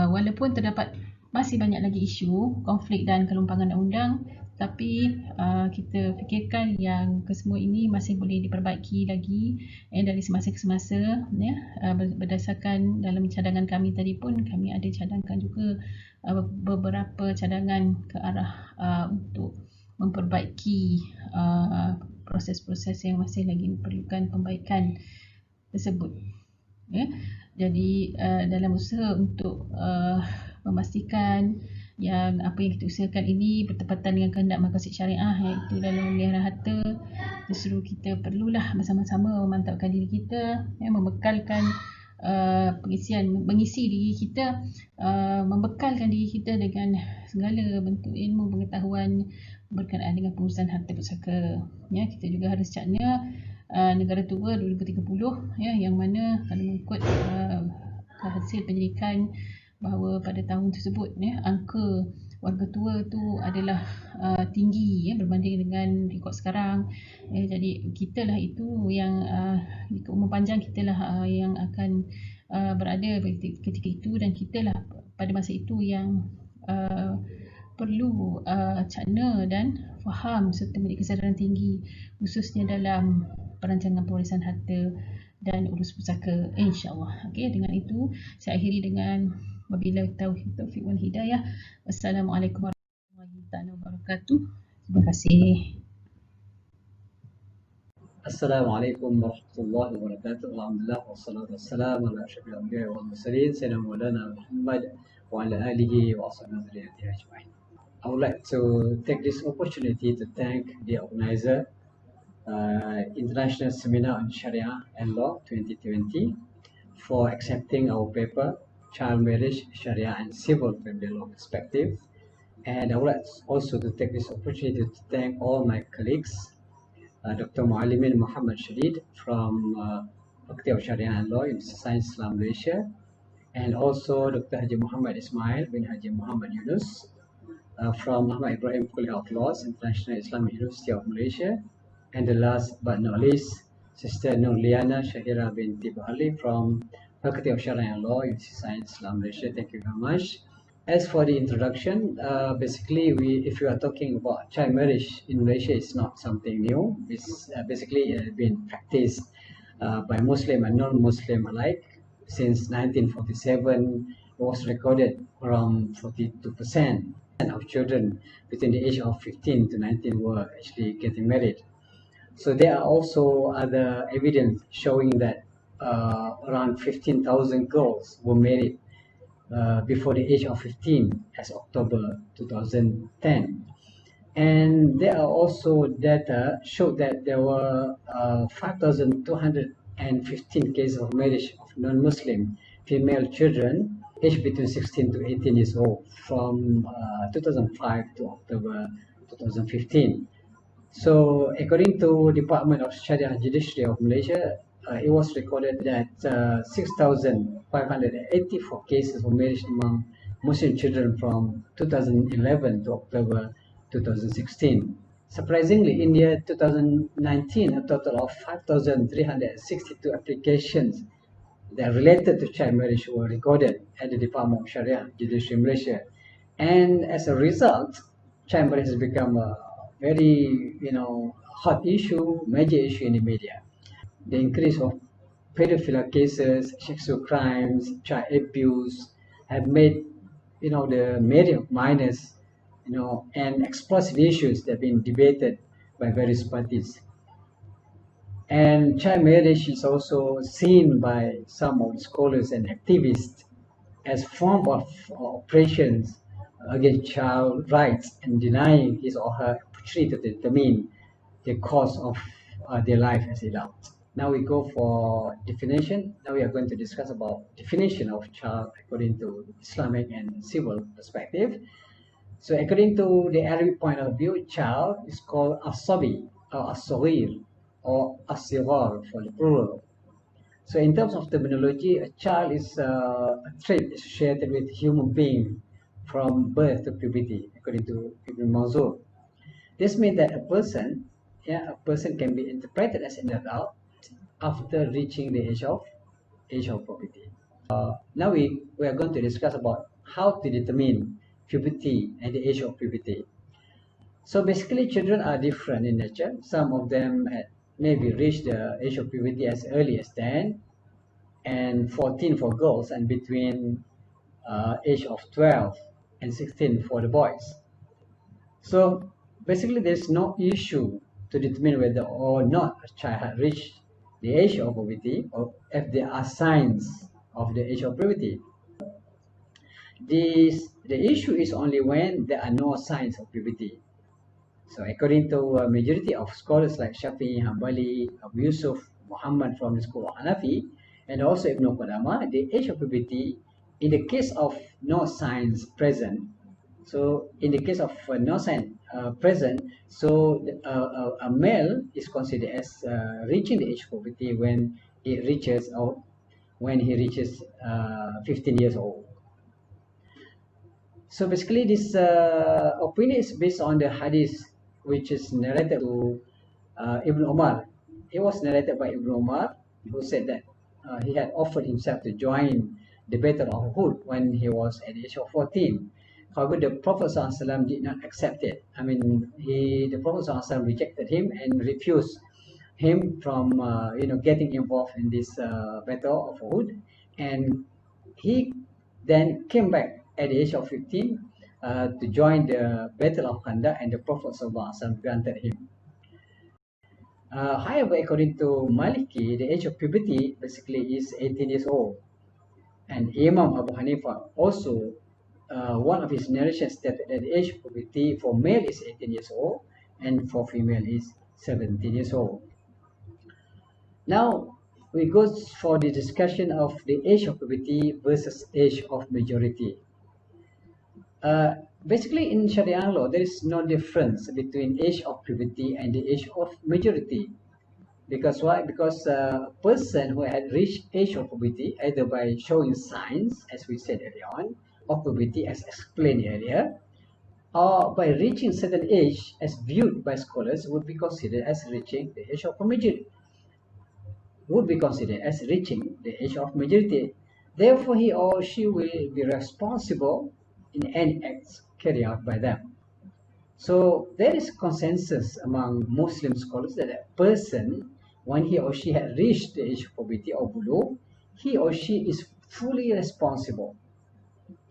Walaupun terdapat masih banyak lagi isu, konflik dan kelumpangan undang-undang, tapi kita fikirkan yang kesemua ini masih boleh diperbaiki lagi dari semasa ke semasa. Berdasarkan dalam cadangan kami tadi pun, kami ada cadangkan juga beberapa cadangan ke arah untuk memperbaiki proses-proses yang masih lagi memerlukan pembaikan tersebut. Jadi dalam usaha untuk memastikan yang apa yang kita usahakan ini bertepatan dengan kehendak maqasid syariah, iaitu dalam memelihara harta, justru kita perlulah bersama-sama memantapkan diri kita, membekalkan mengisi diri kita, membekalkan diri kita dengan segala bentuk ilmu pengetahuan berkenaan dengan pengurusan harta pusaka. Kita juga harus cakna negara tua 2030, yang mana kalau mengikut hasil penyelidikan bahawa pada tahun tersebut angka warga tua tu adalah tinggi berbanding dengan rekod sekarang. Jadi kitalah itu yang di umur panjang, kitalah yang akan berada ketika itu, dan kitalah pada masa itu yang perlu cakna dan faham serta memiliki kesedaran tinggi, khususnya dalam perancangan pewarisan harta dan urus pusaka, insya-Allah. Dengan itu saya akhiri dengan wabillahi taufiq wal hidayah. Wassalamualaikum warahmatullahi wabarakatuh. Terima kasih. Assalamualaikum warahmatullahi wabarakatuh. Alhamdulillah wassalatu wassalamu ala asyrafil anbiya'i wal mursalin sayyidina Maulana Muhammad wa ala alihi wa ashabihi ajma'in. I would like to take this opportunity to thank the organizer, International Seminar on Sharia and Law 2020, for accepting our paper, Child Marriage, Sharia and Civil Family Law Perspective. And I would like also to take this opportunity to thank all my colleagues, Dr. Muallimin Muhammad Shadid from Faculty of Sharia and Law, University of Science Islam Malaysia, and also Dr. Haji Muhammad Ismail bin Haji Muhammad Yunus from Muhammad Ibrahim Kuliah of Laws, International Islamic University of Malaysia, and the last but not least, Sister Nurliana Shahira binti Bahali from Faculty of Sharia and Law, University of Science Islam Malaysia. Thank you very much. As for the introduction, basically, if you are talking about child marriage in Malaysia, it's not something new. It's basically been practiced by Muslim and non-Muslim alike since 1947. It was recorded around 42% of children between the age of 15 to 19 were actually getting married. So there are also other evidence showing that around 15,000 girls were married before the age of 15 as October 2010. And there are also data showed that there were 5,215 cases of marriage of non-Muslim female children aged between 16 to 18 years old from 2005 to October 2015. So according to Department of Sharia Judiciary of Malaysia, it was recorded that 6,584 cases of marriage among Muslim children from 2011 to October 2016. Surprisingly, in the year 2019, a total of 5,362 applications that are related to child marriage were recorded at the Department of Sharia Judiciary Malaysia. And as a result, child marriage has become a very, hot issue, major issue in the media. The increase of pedophilia cases, sexual crimes, child abuse have made, the marriage of minors, and explosive issues that have been debated by various parties. And child marriage is also seen by some of the scholars and activists as form of oppressions against child rights and denying his or her opportunity to determine the course of their life as adults. Now we go for definition. Now we are going to discuss about definition of child according to Islamic and civil perspective. So according to the Arabic point of view, child is called as-sabi or as-saghir or as-sighar for the plural. So in terms of terminology, a child is a trait associated with human being from birth to puberty, according to Ibn Manzur. This means that a person can be interpreted as an adult after reaching the age of puberty. Now we are going to discuss about how to determine puberty and the age of puberty. So basically, children are different in nature. Some of them maybe reach the age of puberty as early as 10 and 14 for girls, and between age of 12 and 16 for the boys. So basically, there's no issue to determine whether or not a child has reached the age of puberty or if there are signs of the age of puberty. The issue is only when there are no signs of puberty. So according to a majority of scholars like Shafi'i, Hanbali, Abu Yusuf, Muhammad from the school of Hanafi, and also Ibn Qudama, the age of puberty, in the case of no signs present, so in the case of no sign present, so a male is considered as reaching the age of puberty when he reaches 15 years old. So basically, this opinion is based on the hadith which is narrated to Ibn Umar. It was narrated by Ibn Umar, who said that he had offered himself to join the Battle of Uhud when he was at the age of 14. However, the Prophet ﷺ did not accept it. I mean, the Prophet ﷺ rejected him and refused him from getting involved in this Battle of Uhud, and he then came back at the age of 15 to join the Battle of Khandaq, and the Prophet ﷺ granted him. However, according to Maliki, the age of puberty basically is 18 years old. And Imam Abu Hanifa also, one of his narrations stated that the age of puberty for male is 18 years old and for female is 17 years old. Now, we go for the discussion of the age of puberty versus age of majority. Basically, in Sharia law, there is no difference between age of puberty and the age of majority. Because why? Because a person who had reached age of puberty, either by showing signs, as we said earlier on, of puberty as explained earlier, or by reaching certain age as viewed by scholars, would be considered as reaching the age of majority. Therefore, he or she will be responsible in any acts carried out by them. So there is consensus among Muslim scholars that a person, when he or she had reached the age of puberty or below, he or she is fully responsible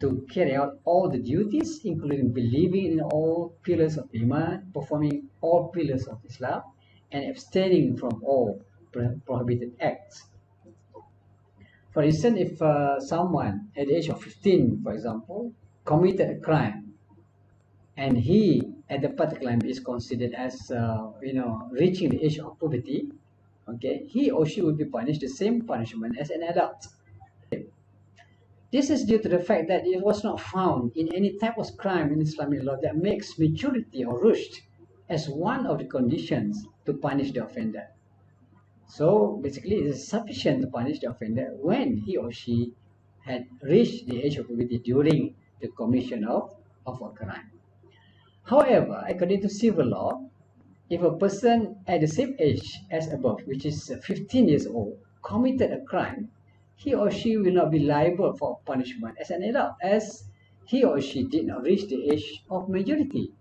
to carry out all the duties, including believing in all pillars of Iman, performing all pillars of Islam, and abstaining from all prohibited acts. For instance, if someone at the age of 15, for example, committed a crime, and he at the particular time is considered as reaching the age of puberty, okay, he or she would be punished the same punishment as an adult. This is due to the fact that it was not found in any type of crime in Islamic law that makes maturity or rushd as one of the conditions to punish the offender. So basically, it is sufficient to punish the offender when he or she had reached the age of puberty during the commission of a crime. However, according to civil law, if a person at the same age as above, which is 15 years old, committed a crime, he or she will not be liable for punishment as an adult, as he or she did not reach the age of majority.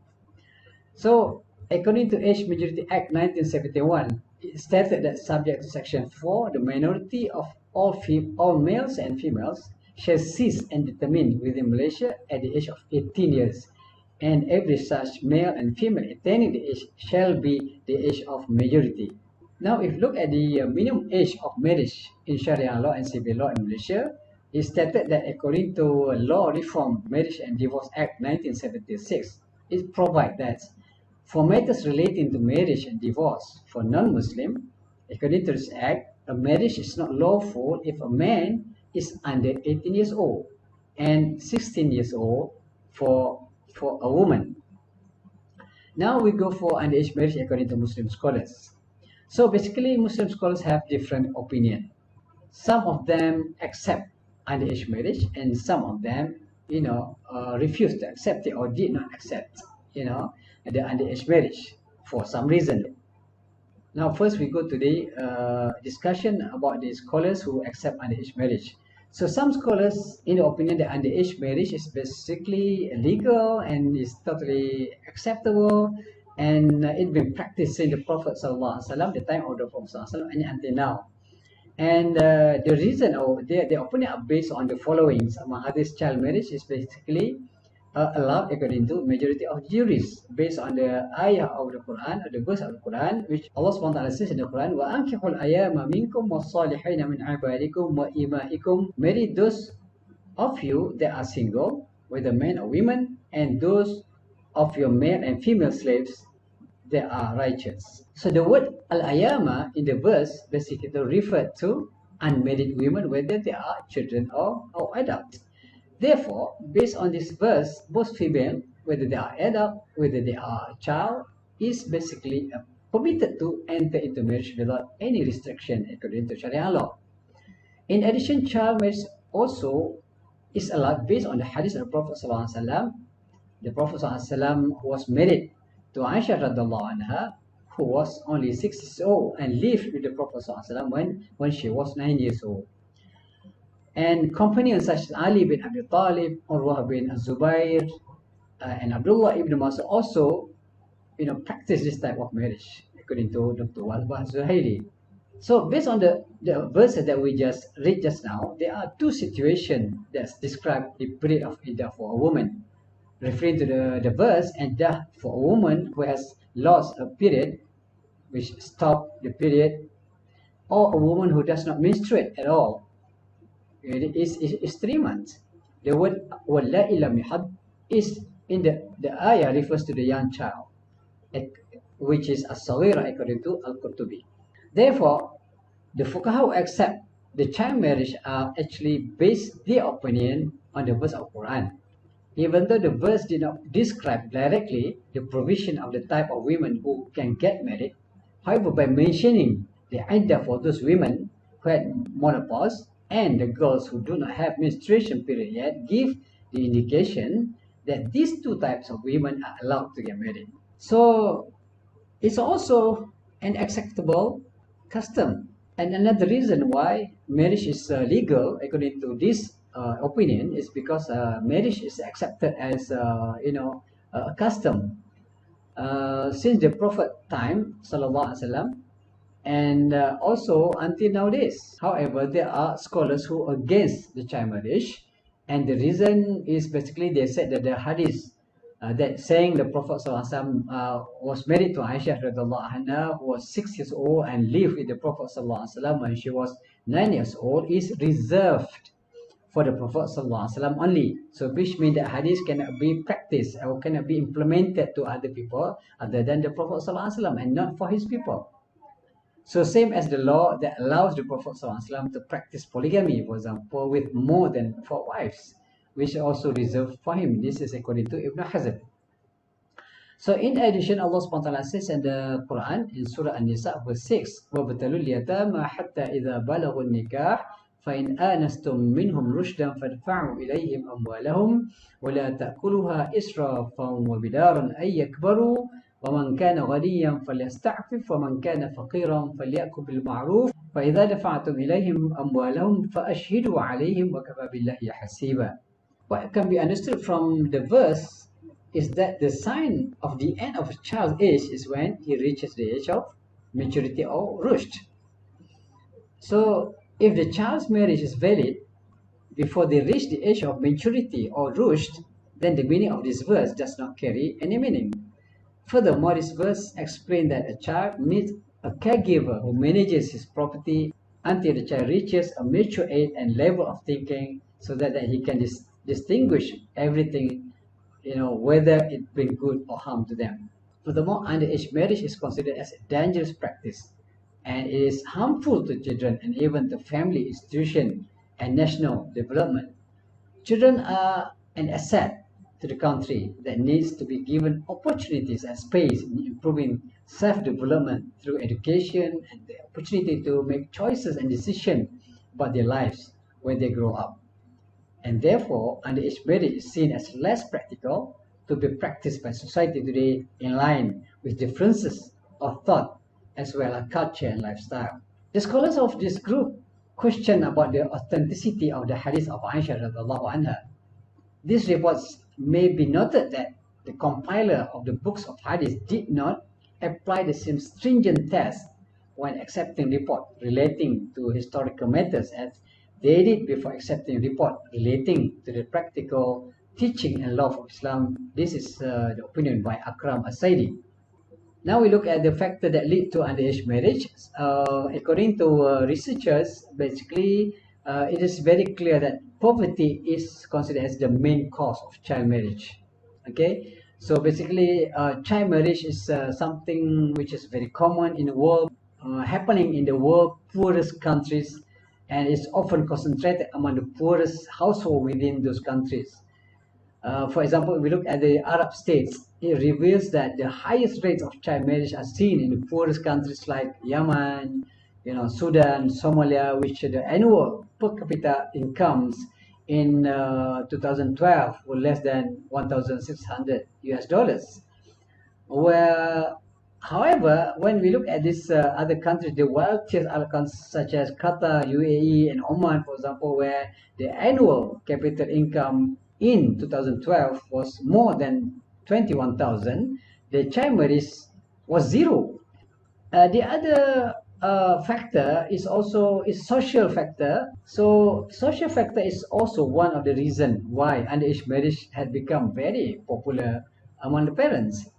So, according to Age Majority Act 1971, it stated that subject to Section 4, the minority of all males and females shall cease and determine within Malaysia at the age of 18 years, and every such male and female attaining the age shall be the age of majority. Now, if you look at the minimum age of marriage in Sharia law and civil law in Malaysia, it stated that according to Law Reform Marriage and Divorce Act 1976, it provides that for matters relating to marriage and divorce for non-Muslim, according to this act, a marriage is not lawful if a man is under 18 years old and 16 years old for a woman. Now we go for underage marriage according to Muslim scholars. So basically, Muslim scholars have different opinion. Some of them accept underage marriage, and some of them, refuse to accept it or did not accept, the underage marriage for some reason. Now, first we go to the discussion about the scholars who accept underage marriage. So some scholars, in the opinion that underage marriage is basically legal and is totally acceptable, and it's been practiced in the Prophet ﷺ, the time of the Prophet ﷺ, and until now. And the reason, or their opinion are based on the following. Among others, child marriage is basically allowed according to majority of jurists based on the ayah of the Quran, or the verse of the Quran, which Allah SWT says in the Quran, وَأَنْكِحُوا الْأَيَامَ مِنْكُمْ وَالصَّالِحِينَ مِنْ عِبَادِكُمْ وَإِمَائِكُمْ Marry those of you that are single, whether men or women, and those of your male and female slaves that are righteous. So the word al-ayama in the verse basically referred to unmarried women, whether they are children or adults. Therefore, based on this verse, both female, whether they are adult, whether they are a child, is basically permitted to enter into marriage without any restriction according to Sharia law. In addition, child marriage also is allowed based on the hadith of the Prophet ﷺ. The Prophet ﷺ was married to Aisha radiallahu anha, who was only 6 years old and lived with the Prophet ﷺ when she was 9 years old. And companions such as Ali bin Abi Talib, Urwah bin Zubair, and Abdullah ibn Mas'ud also, practice this type of marriage, according to Dr. Walbah Zuhairi. So based on the verses that we just read just now, there are two situations that describe the period of iddah for a woman. Referring to the verse, iddah for a woman who has lost a period, which stopped the period, or a woman who does not menstruate at all. It is 3 months. The word wallahi lam yahid is in the ayah refers to the young child, which is as-saghira according to Al-Qurtubi. Therefore, the fuqaha who accept the child marriage are actually based their opinion on the verse of Quran. Even though the verse did not describe directly the provision of the type of women who can get married, however, by mentioning the iddah for those women who had menopause and the girls who do not have menstruation period yet, give the indication that these two types of women are allowed to get married. So it's also an acceptable custom. And another reason why marriage is legal according to this opinion is because marriage is accepted as a custom since the Prophet time, sallallahu alaihi wasallam, and also until nowadays. However, there are scholars who are against the child marriage, and the reason is basically they said that the hadith that saying the Prophet ﷺ was married to Aisha radiallahu anha, who was 6 years old and lived with the Prophet ﷺ when she was 9 years old, is reserved for the Prophet ﷺ only. So which means that hadith cannot be practiced or cannot be implemented to other people other than the Prophet ﷺ and not for his people. So same as the law that allows the Prophet ﷺ to practice polygamy, for example, with more than 4 wives, which are also reserved for him. This is according to Ibn Hazm. So in addition, Allah SWT says in the Quran, in Surah An-Nisa, verse 6, وَابْتَلُوا الْيَتَامَى حَتَّى إِذَا بَلَغُوا النِّكَاحَ فَإِنْ آنَسْتُم مِّنْهُمْ رُشْدًا فَادْفَعُوا إِلَيْهِمْ أَمْوَالَهُمْ وَلَا تَأْكُلُوهَا إِسْرَافًا وَبِدَارًا أَن يَكْبَرُوا ومن كان غنيا فليستعفف ومن كان فقيرا فليأكل بالمعروف فإذا دفعتم إليهم أموالهم فأشهدوا عليهم وكفى بالله حسيبا. What can be understood from the verse is that the sign of the end of a child's age is when he reaches the age of maturity or rushd. So if the child's marriage is valid before they reach the age of maturity or rushd, then the meaning of this verse does not carry any meaning. Furthermore, this verse explains that a child needs a caregiver who manages his property until the child reaches a mature age and level of thinking so that he can distinguish everything, whether it brings good or harm to them. Furthermore, underage marriage is considered as a dangerous practice and it is harmful to children and even to family institution and national development. Children are an asset to the country that needs to be given opportunities and space in improving self-development through education and the opportunity to make choices and decisions about their lives when they grow up. And therefore, underage marriage is seen as less practical to be practiced by society today in line with differences of thought as well as culture and lifestyle. The scholars of this group question about the authenticity of the hadith of Aisha radiallahu anha. These reports may be noted that the compiler of the books of hadith did not apply the same stringent test when accepting report relating to historical matters as they did before accepting report relating to the practical teaching and law of Islam. This is the opinion by Akram As-Saidi. Now we look at the factor that lead to underage marriage. According to researchers, basically it is very clear that poverty is considered as the main cause of child marriage. Okay, so basically child marriage is something which is very common in the world, happening in the world poorest countries, and is often concentrated among the poorest household within those countries. For example, if we look at the Arab states, it reveals that the highest rates of child marriage are seen in the poorest countries like Yemen, Sudan, Somalia, which the annual per capita incomes in 2012 were less than 1,600 US dollars. Where, however, when we look at these other countries, the wealthiest other countries such as Qatar, UAE, and Oman, for example, where the annual capital income in 2012 was more than 21,000, the child marriage was zero. The other factor is also social factor. So social factor is also one of the reasons why underage marriage had become very popular among the parents.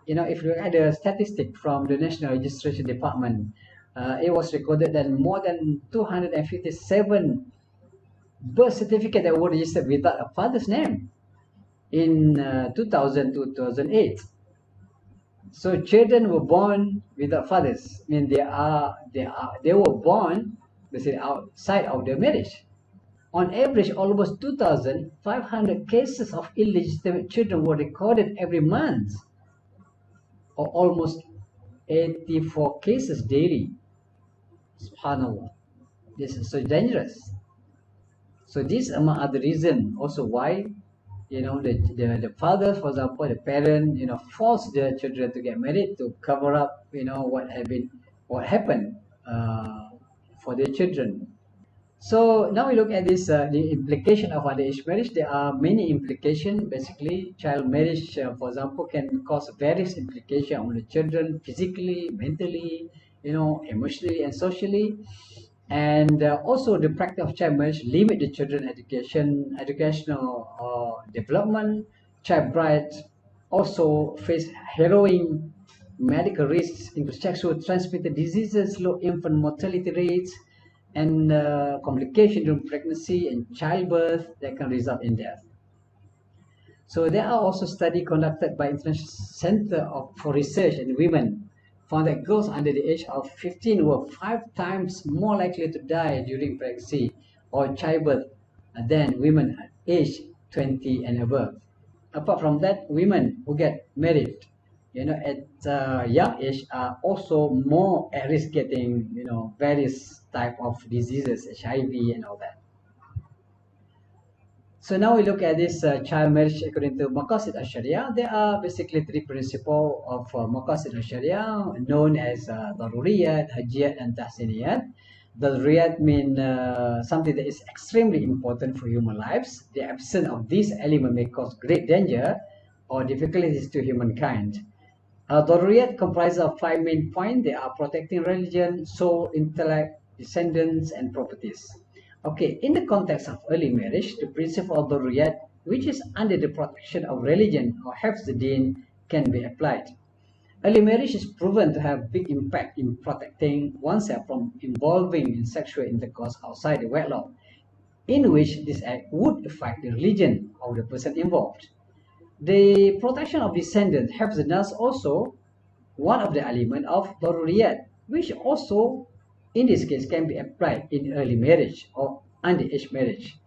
If you look at the statistic from the National Registration Department, it was recorded that more than 257 birth certificates that were registered without a father's name in 2000 to 2008. So children were born without fathers. I mean, they were born basically outside of their marriage. On average, almost 2,500 cases of illegitimate children were recorded every month, or almost 84 cases daily. Subhanallah. This is so dangerous. So this, among other reasons, also why the father, for example, the parent, force their children to get married to cover up, what happened for their children. So now we look at this, the implication of underage marriage. There are many implications. Basically, child marriage, for example, can cause various implications on the children physically, mentally, emotionally, and socially. And also the practice of child marriage limit the children's educational development. Child brides also face harrowing medical risks, including sexual transmitted diseases, low infant mortality rates, and complications during pregnancy and childbirth that can result in death. So there are also studies conducted by International Center for Research in Women found that girls under the age of 15 were 5 times more likely to die during pregnancy or childbirth than women at age 20 and above. Apart from that, women who get married, at young age are also more at risk getting, various type of diseases, HIV and all that. So now we look at this child marriage according to Maqasid al-Sharia. There are basically three principles of Maqasid al-Sharia known as Daruriyat, Hajiyat and Tahsiniyat. Daruriyat mean something that is extremely important for human lives. The absence of this element may cause great danger or difficulties to humankind. Daruriyat comprises of 5 main points. They are protecting religion, soul, intellect, descendants, and properties. Okay, in the context of early marriage, the principle of Daruriyat, which is under the protection of religion or Hifz Din, can be applied. Early marriage is proven to have big impact in protecting oneself from involving in sexual intercourse outside the wedlock, in which this act would affect the religion of the person involved. The protection of descendants helps us also one of the elements of Daruriyat, which also in this case can be applied in early marriage or underage marriage.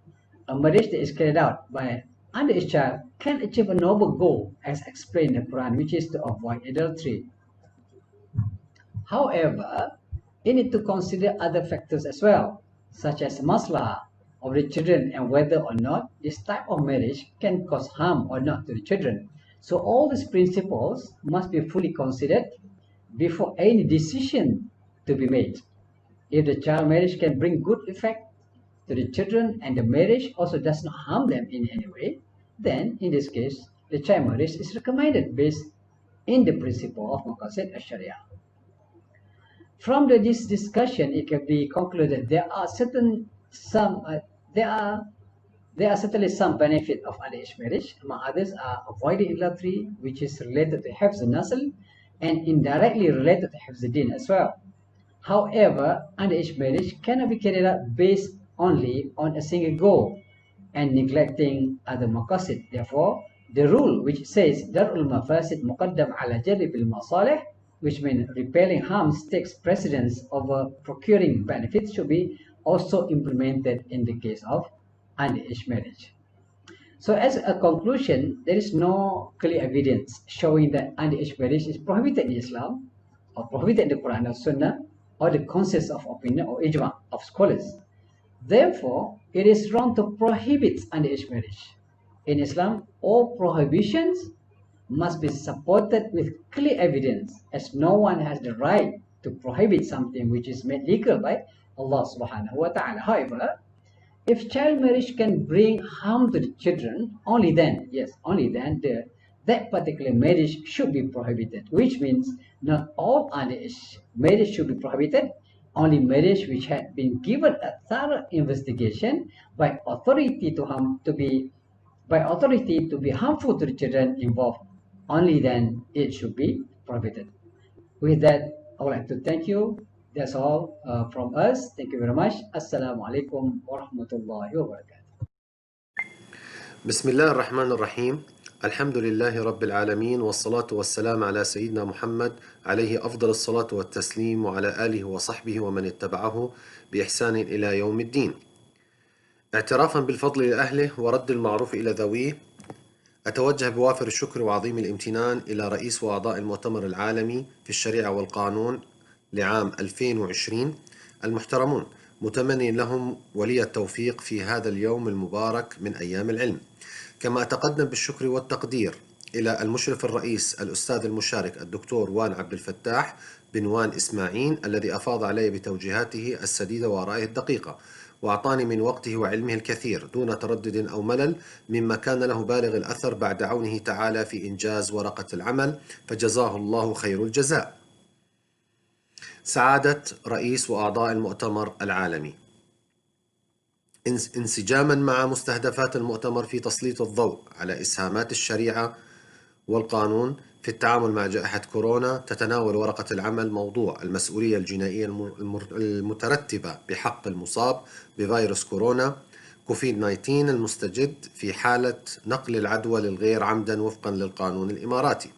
A marriage that is carried out by an underage child can achieve a noble goal as explained in the Quran, which is to avoid adultery. However, you need to consider other factors as well, such as maslahah of the children and whether or not this type of marriage can cause harm or not to the children. So all these principles must be fully considered before any decision to be made. If the child marriage can bring good effect to the children and the marriage also does not harm them in any way, then in this case, the child marriage is recommended based in the principle of Maqasid al-Sharia. From this discussion, it can be concluded there are certainly some benefit of underage marriage. Among others are avoiding adultery, which is related to Hifz al-Nasl and indirectly related to Hifz al-Din as well. However, underage marriage cannot be carried out based only on a single goal and neglecting other maqasid. Therefore, the rule which says Dar'ul Mafasid Muqaddam ala Jarribil Masalih, which means repelling harms takes precedence over procuring benefits, should be also implemented in the case of underage marriage. So as a conclusion, there is no clear evidence showing that underage marriage is prohibited in Islam or prohibited in the Quran or Sunnah or the consensus of opinion or ijma of scholars. Therefore, it is wrong to prohibit underage marriage. In Islam, all prohibitions must be supported with clear evidence, as no one has the right to prohibit something which is made legal by Allah subhanahu wa ta'ala. However, if child marriage can bring harm to the children, only then, yes, only then that particular marriage should be prohibited, which means not all underage marriage should be prohibited, only marriage which had been given a thorough investigation by authority to be harmful to the children involved, only then it should be prohibited. With that, I would like to thank you. That's all from us. Thank you very much. Assalamu alaikum warahmatullahi wabarakatuh. بسم الله الرحمن الرحيم. الحمد لله رب العالمين والصلاة والسلام على سيدنا محمد عليه أفضل الصلاة والتسليم وعلى آله وصحبه ومن اتبعه بإحسان إلى يوم الدين. اعترافا بالفضل لأهله ورد المعروف إلى ذويه، أتوجه بوافر الشكر وعظيم الامتنان إلى رئيس وأعضاء المؤتمر العالمي في الشريعة والقانون لعام 2020 المحترمون، متمني لهم ولي التوفيق في هذا اليوم المبارك من أيام العلم. كما أتقدم بالشكر والتقدير إلى المشرف الرئيس الأستاذ المشارك الدكتور وان عبد الفتاح بن وان إسماعيل، الذي أفاض علي بتوجيهاته السديدة وآرائه الدقيقة، وأعطاني من وقته وعلمه الكثير دون تردد أو ملل، مما كان له بالغ الأثر بعد عونه تعالى في إنجاز ورقة العمل، فجزاه الله خير الجزاء. سعادة رئيس وأعضاء المؤتمر العالمي، انسجاما مع مستهدفات المؤتمر في تسليط الضوء على إسهامات الشريعة والقانون في التعامل مع جائحة كورونا، تتناول ورقة العمل موضوع المسؤولية الجنائية المترتبة بحق المصاب بفيروس كورونا كوفيد-19 المستجد في حالة نقل العدوى للغير عمدا وفقا للقانون الإماراتي.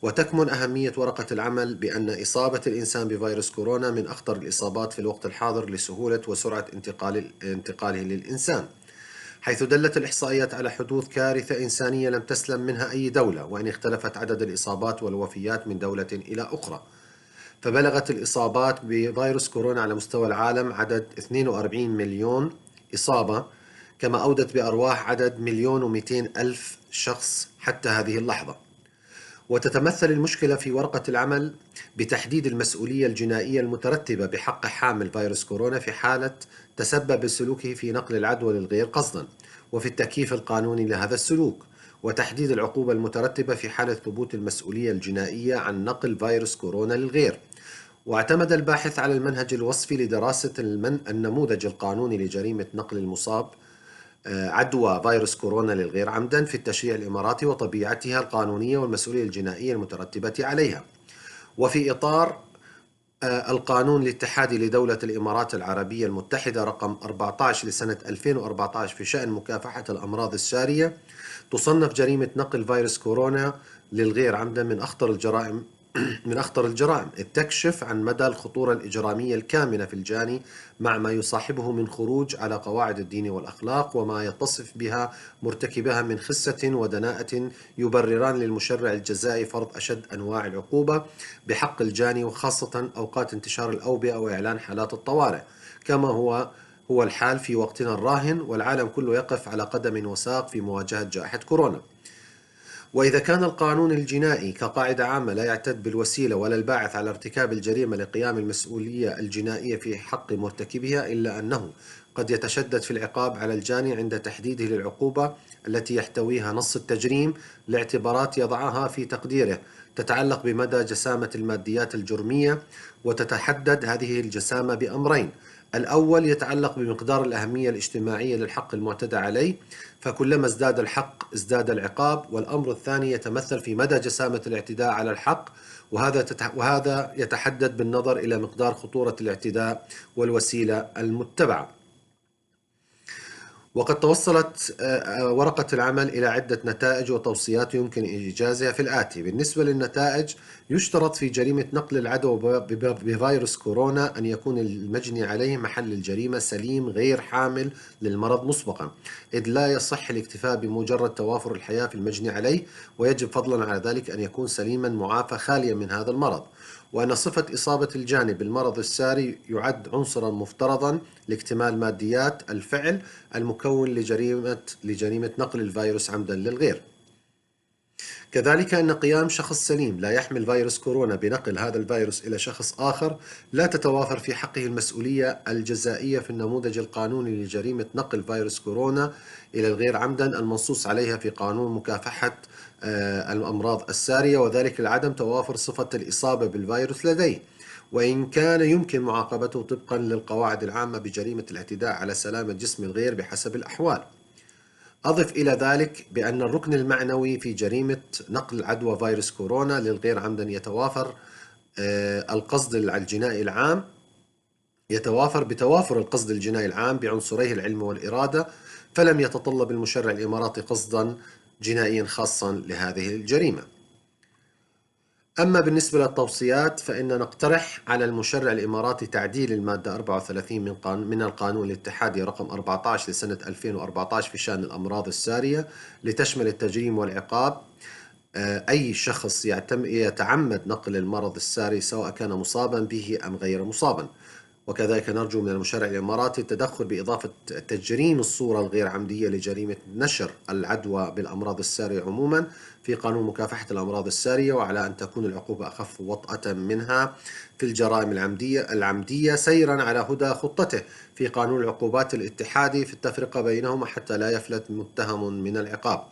وتكمن أهمية ورقة العمل بأن إصابة الإنسان بفيروس كورونا من أخطر الإصابات في الوقت الحاضر لسهولة وسرعة انتقاله للإنسان، حيث دلت الإحصائيات على حدوث كارثة إنسانية لم تسلم منها أي دولة، وإن اختلفت عدد الإصابات والوفيات من دولة إلى أخرى. فبلغت الإصابات بفيروس كورونا على مستوى العالم عدد 42 مليون إصابة، كما أودت بأرواح عدد 1,200,000 شخص حتى هذه اللحظة. وتتمثل المشكلة في ورقة العمل بتحديد المسؤولية الجنائية المترتبة بحق حامل فيروس كورونا في حالة تسبب بسلوكه في نقل العدوى للغير قصدا، وفي التكييف القانوني لهذا السلوك، وتحديد العقوبة المترتبة في حالة ثبوت المسؤولية الجنائية عن نقل فيروس كورونا للغير. واعتمد الباحث على المنهج الوصفي لدراسة النموذج القانوني لجريمة نقل المصاب عدوى فيروس كورونا للغير عمدا في التشريع الإماراتي وطبيعتها القانونية والمسؤولية الجنائية المترتبة عليها. وفي إطار القانون الاتحادي لدولة الإمارات العربية المتحدة رقم 14 لسنة 2014 في شأن مكافحة الأمراض السارية، تصنف جريمة نقل فيروس كورونا للغير عمدا من أخطر الجرائم، إذ تكشف عن مدى الخطورة الإجرامية الكامنة في الجاني مع ما يصاحبه من خروج على قواعد الدين والأخلاق، وما يتصف بها مرتكبها من خسة ودناءة يبرران للمشرع الجزائي فرض أشد أنواع العقوبة بحق الجاني، وخاصة أوقات انتشار الأوبئة وإعلان حالات الطوارئ، كما هو الحال في وقتنا الراهن، والعالم كله يقف على قدم وساق في مواجهة جائحة كورونا. وإذا كان القانون الجنائي كقاعدة عامة لا يعتد بالوسيلة ولا الباعث على ارتكاب الجريمة لقيام المسؤولية الجنائية في حق مرتكبها، إلا أنه قد يتشدد في العقاب على الجاني عند تحديده للعقوبة التي يحتويها نص التجريم لاعتبارات يضعها في تقديره تتعلق بمدى جسامة الماديات الجرمية، وتتحدد هذه الجسامة بأمرين: الأول يتعلق بمقدار الأهمية الاجتماعية للحق المعتدى عليه، فكلما ازداد الحق ازداد العقاب، والأمر الثاني يتمثل في مدى جسامة الاعتداء على الحق، وهذا يتحدد بالنظر إلى مقدار خطورة الاعتداء والوسيلة المتبعة. وقد توصلت ورقة العمل إلى عدة نتائج وتوصيات يمكن إيجازها في الآتي. بالنسبة للنتائج، يشترط في جريمة نقل العدوى بفيروس كورونا أن يكون المجني عليه محل الجريمة سليم غير حامل للمرض مسبقا، إذ لا يصح الاكتفاء بمجرد توافر الحياة في المجني عليه، ويجب فضلا على ذلك أن يكون سليما معافى خاليا من هذا المرض، وأن صفة إصابة الجاني بالمرض الساري يعد عنصرا مفترضا لاكتمال ماديات الفعل المكون لجريمة نقل الفيروس عمدا للغير. كذلك أن قيام شخص سليم لا يحمل فيروس كورونا بنقل هذا الفيروس إلى شخص آخر لا تتوافر في حقه المسؤولية الجزائية في النموذج القانوني لجريمة نقل فيروس كورونا إلى الغير عمدا المنصوص عليها في قانون مكافحة الأمراض السارية، وذلك لعدم توافر صفة الإصابة بالفيروس لديه، وإن كان يمكن معاقبته طبقا للقواعد العامة بجريمة الاعتداء على سلامة جسم الغير بحسب الأحوال. أضف إلى ذلك بأن الركن المعنوي في جريمة نقل عدوى فيروس كورونا للغير عمدا يتوافر بتوافر القصد الجنائي العام بعنصريه العلم والإرادة، فلم يتطلب المشرع الإماراتي قصدا جنائيا خاصا لهذه الجريمة. أما بالنسبة للتوصيات، فإن نقترح على المشرع الإماراتي تعديل المادة 34 من القانون الاتحادي رقم 14 لسنة 2014 في شأن الأمراض السارية لتشمل التجريم والعقاب أي شخص يتعمد نقل المرض الساري سواء كان مصابا به أم غير مصابا. وكذلك نرجو من المشرع الإماراتي التدخل بإضافة تجريم الصورة الغير عمدية لجريمة نشر العدوى بالأمراض السارية عموما في قانون مكافحة الأمراض السارية، وعلى أن تكون العقوبة أخف وطأة منها في الجرائم العمدية سيرا على هدى خطته في قانون العقوبات الاتحادي في التفرقة بينهما حتى لا يفلت متهم من العقاب.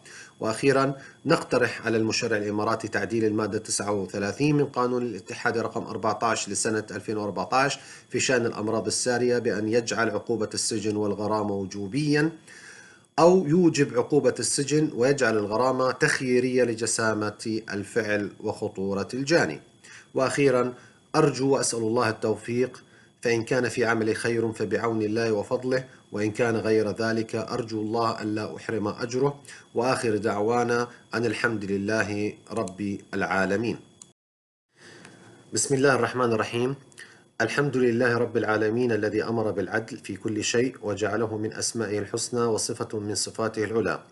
وأخيرا نقترح على المشرع الإماراتي تعديل المادة 39 من قانون الاتحاد رقم 14 لسنة 2014 في شأن الأمراض السارية بأن يجعل عقوبة السجن والغرامة وجوبيا، أو يوجب عقوبة السجن ويجعل الغرامة تخييرية لجسامة الفعل وخطورة الجاني. وأخيرا أرجو وأسأل الله التوفيق، فإن كان في عملي خير فبعون الله وفضله، وإن كان غير ذلك أرجو الله ألا أحرم أجره. وآخر دعوانا أن الحمد لله رب العالمين. بسم الله الرحمن الرحيم. الحمد لله رب العالمين الذي أمر بالعدل في كل شيء وجعله من أسمائه الحسنى وصفة من صفاته العلى،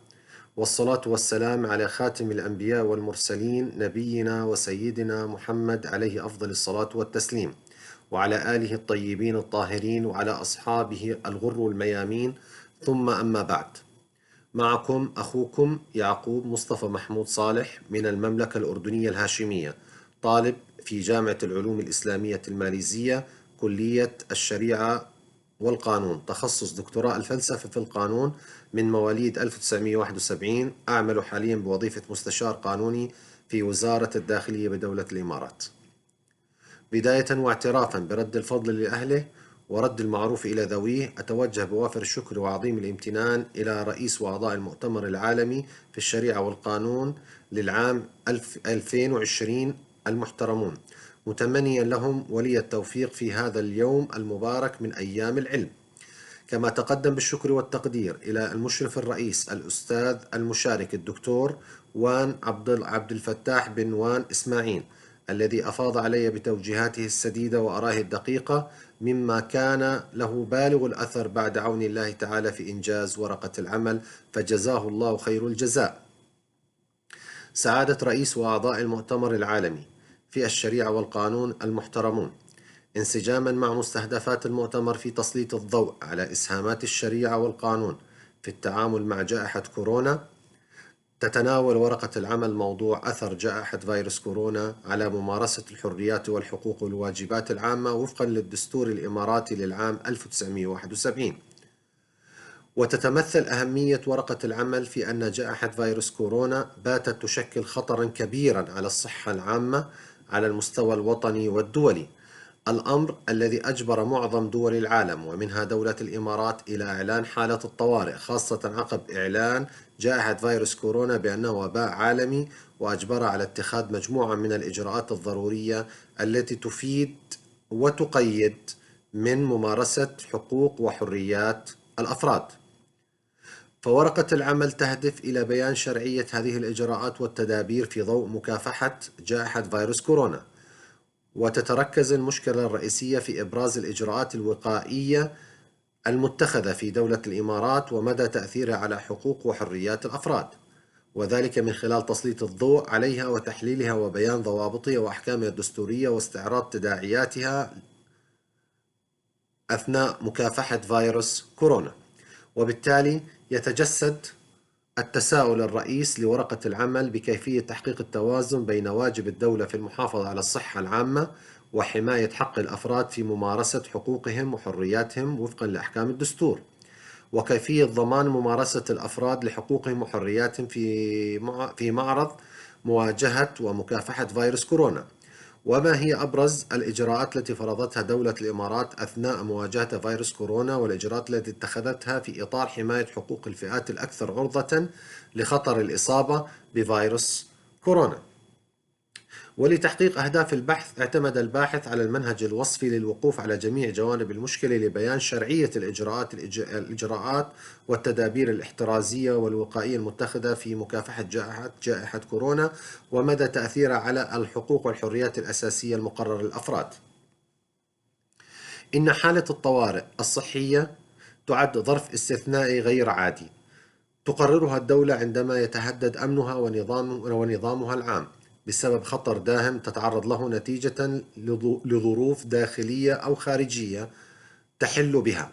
والصلاة والسلام على خاتم الأنبياء والمرسلين نبينا وسيدنا محمد عليه أفضل الصلاة والتسليم، وعلى آله الطيبين الطاهرين، وعلى أصحابه الغر الميامين، ثم أما بعد. معكم أخوكم يعقوب مصطفى محمود صالح من المملكة الأردنية الهاشمية، طالب في جامعة العلوم الإسلامية الماليزية، كلية الشريعة والقانون، تخصص دكتوراه الفلسفة في القانون، من مواليد 1971. أعمل حاليا بوظيفة مستشار قانوني في وزارة الداخلية بدولة الإمارات. بداية واعترافا برد الفضل لأهله ورد المعروف إلى ذويه، أتوجه بوافر الشكر وعظيم الامتنان إلى رئيس وأعضاء المؤتمر العالمي في الشريعة والقانون للعام 2020 المحترمون، متمنيا لهم ولي التوفيق في هذا اليوم المبارك من أيام العلم. كما تقدم بالشكر والتقدير إلى المشرف الرئيس الأستاذ المشارك الدكتور وان عبد الفتاح بن وان إسماعيل، الذي أفاض علي بتوجيهاته السديدة وآرائه الدقيقة، مما كان له بالغ الأثر بعد عون الله تعالى في إنجاز ورقة العمل، فجزاه الله خير الجزاء. سعادة رئيس وأعضاء المؤتمر العالمي في الشريعة والقانون المحترمون، انسجاما مع مستهدفات المؤتمر في تسليط الضوء على إسهامات الشريعة والقانون في التعامل مع جائحة كورونا، تتناول ورقة العمل موضوع أثر جائحة فيروس كورونا على ممارسة الحريات والحقوق والواجبات العامة وفقا للدستور الإماراتي للعام 1971. وتتمثل أهمية ورقة العمل في أن جائحة فيروس كورونا باتت تشكل خطرا كبيرا على الصحة العامة على المستوى الوطني والدولي، الأمر الذي أجبر معظم دول العالم ومنها دولة الإمارات إلى إعلان حالة الطوارئ، خاصة عقب إعلان جائحة فيروس كورونا بأنه وباء عالمي، وأجبر على اتخاذ مجموعة من الإجراءات الضرورية التي تفيد وتقيد من ممارسة حقوق وحريات الأفراد. فورقة العمل تهدف إلى بيان شرعية هذه الإجراءات والتدابير في ضوء مكافحة جائحة فيروس كورونا، وتتركز المشكلة الرئيسية في إبراز الإجراءات الوقائية المتخذة في دولة الإمارات ومدى تأثيرها على حقوق وحريات الأفراد، وذلك من خلال تسليط الضوء عليها وتحليلها وبيان ضوابطها وأحكامها الدستورية واستعراض تداعياتها أثناء مكافحة فيروس كورونا. وبالتالي يتجسد التساؤل الرئيس لورقة العمل بكيفية تحقيق التوازن بين واجب الدولة في المحافظة على الصحة العامة وحماية حق الأفراد في ممارسة حقوقهم وحرياتهم وفقا لأحكام الدستور، وكيفية ضمان ممارسة الأفراد لحقوقهم وحرياتهم في معرض مواجهة ومكافحة فيروس كورونا. وما هي أبرز الإجراءات التي فرضتها دولة الإمارات أثناء مواجهة فيروس كورونا، والإجراءات التي اتخذتها في إطار حماية حقوق الفئات الأكثر عرضة لخطر الإصابة بفيروس كورونا؟ ولتحقيق أهداف البحث، اعتمد الباحث على المنهج الوصفي للوقوف على جميع جوانب المشكلة لبيان شرعية الإجراءات والتدابير الاحترازية والوقائية المتخذة في مكافحة جائحة كورونا ومدى تأثيرها على الحقوق والحريات الأساسية المقررة للأفراد. إن حالة الطوارئ الصحية تعد ظرف استثنائي غير عادي تقررها الدولة عندما يتهدد أمنها ونظامها العام بسبب خطر داهم تتعرض له نتيجة لظروف داخلية أو خارجية تحل بها،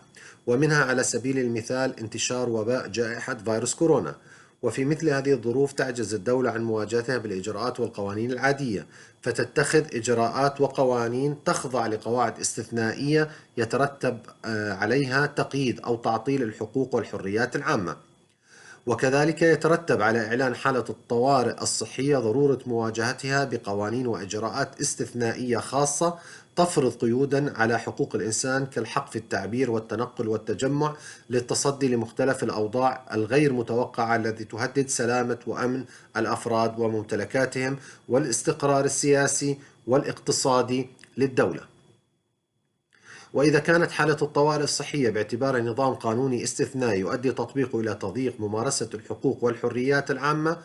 ومنها على سبيل المثال انتشار وباء جائحة فيروس كورونا. وفي مثل هذه الظروف تعجز الدولة عن مواجهتها بالإجراءات والقوانين العادية، فتتخذ إجراءات وقوانين تخضع لقواعد استثنائية يترتب عليها تقييد أو تعطيل الحقوق والحريات العامة. وكذلك يترتب على إعلان حالة الطوارئ الصحية ضرورة مواجهتها بقوانين وإجراءات استثنائية خاصة تفرض قيودا على حقوق الإنسان كالحق في التعبير والتنقل والتجمع للتصدي لمختلف الأوضاع الغير متوقعة التي تهدد سلامة وأمن الأفراد وممتلكاتهم والاستقرار السياسي والاقتصادي للدولة. وإذا كانت حالة الطوارئ الصحية باعتبارها نظام قانوني استثنائي يؤدي تطبيقه إلى تضييق ممارسة الحقوق والحريات العامة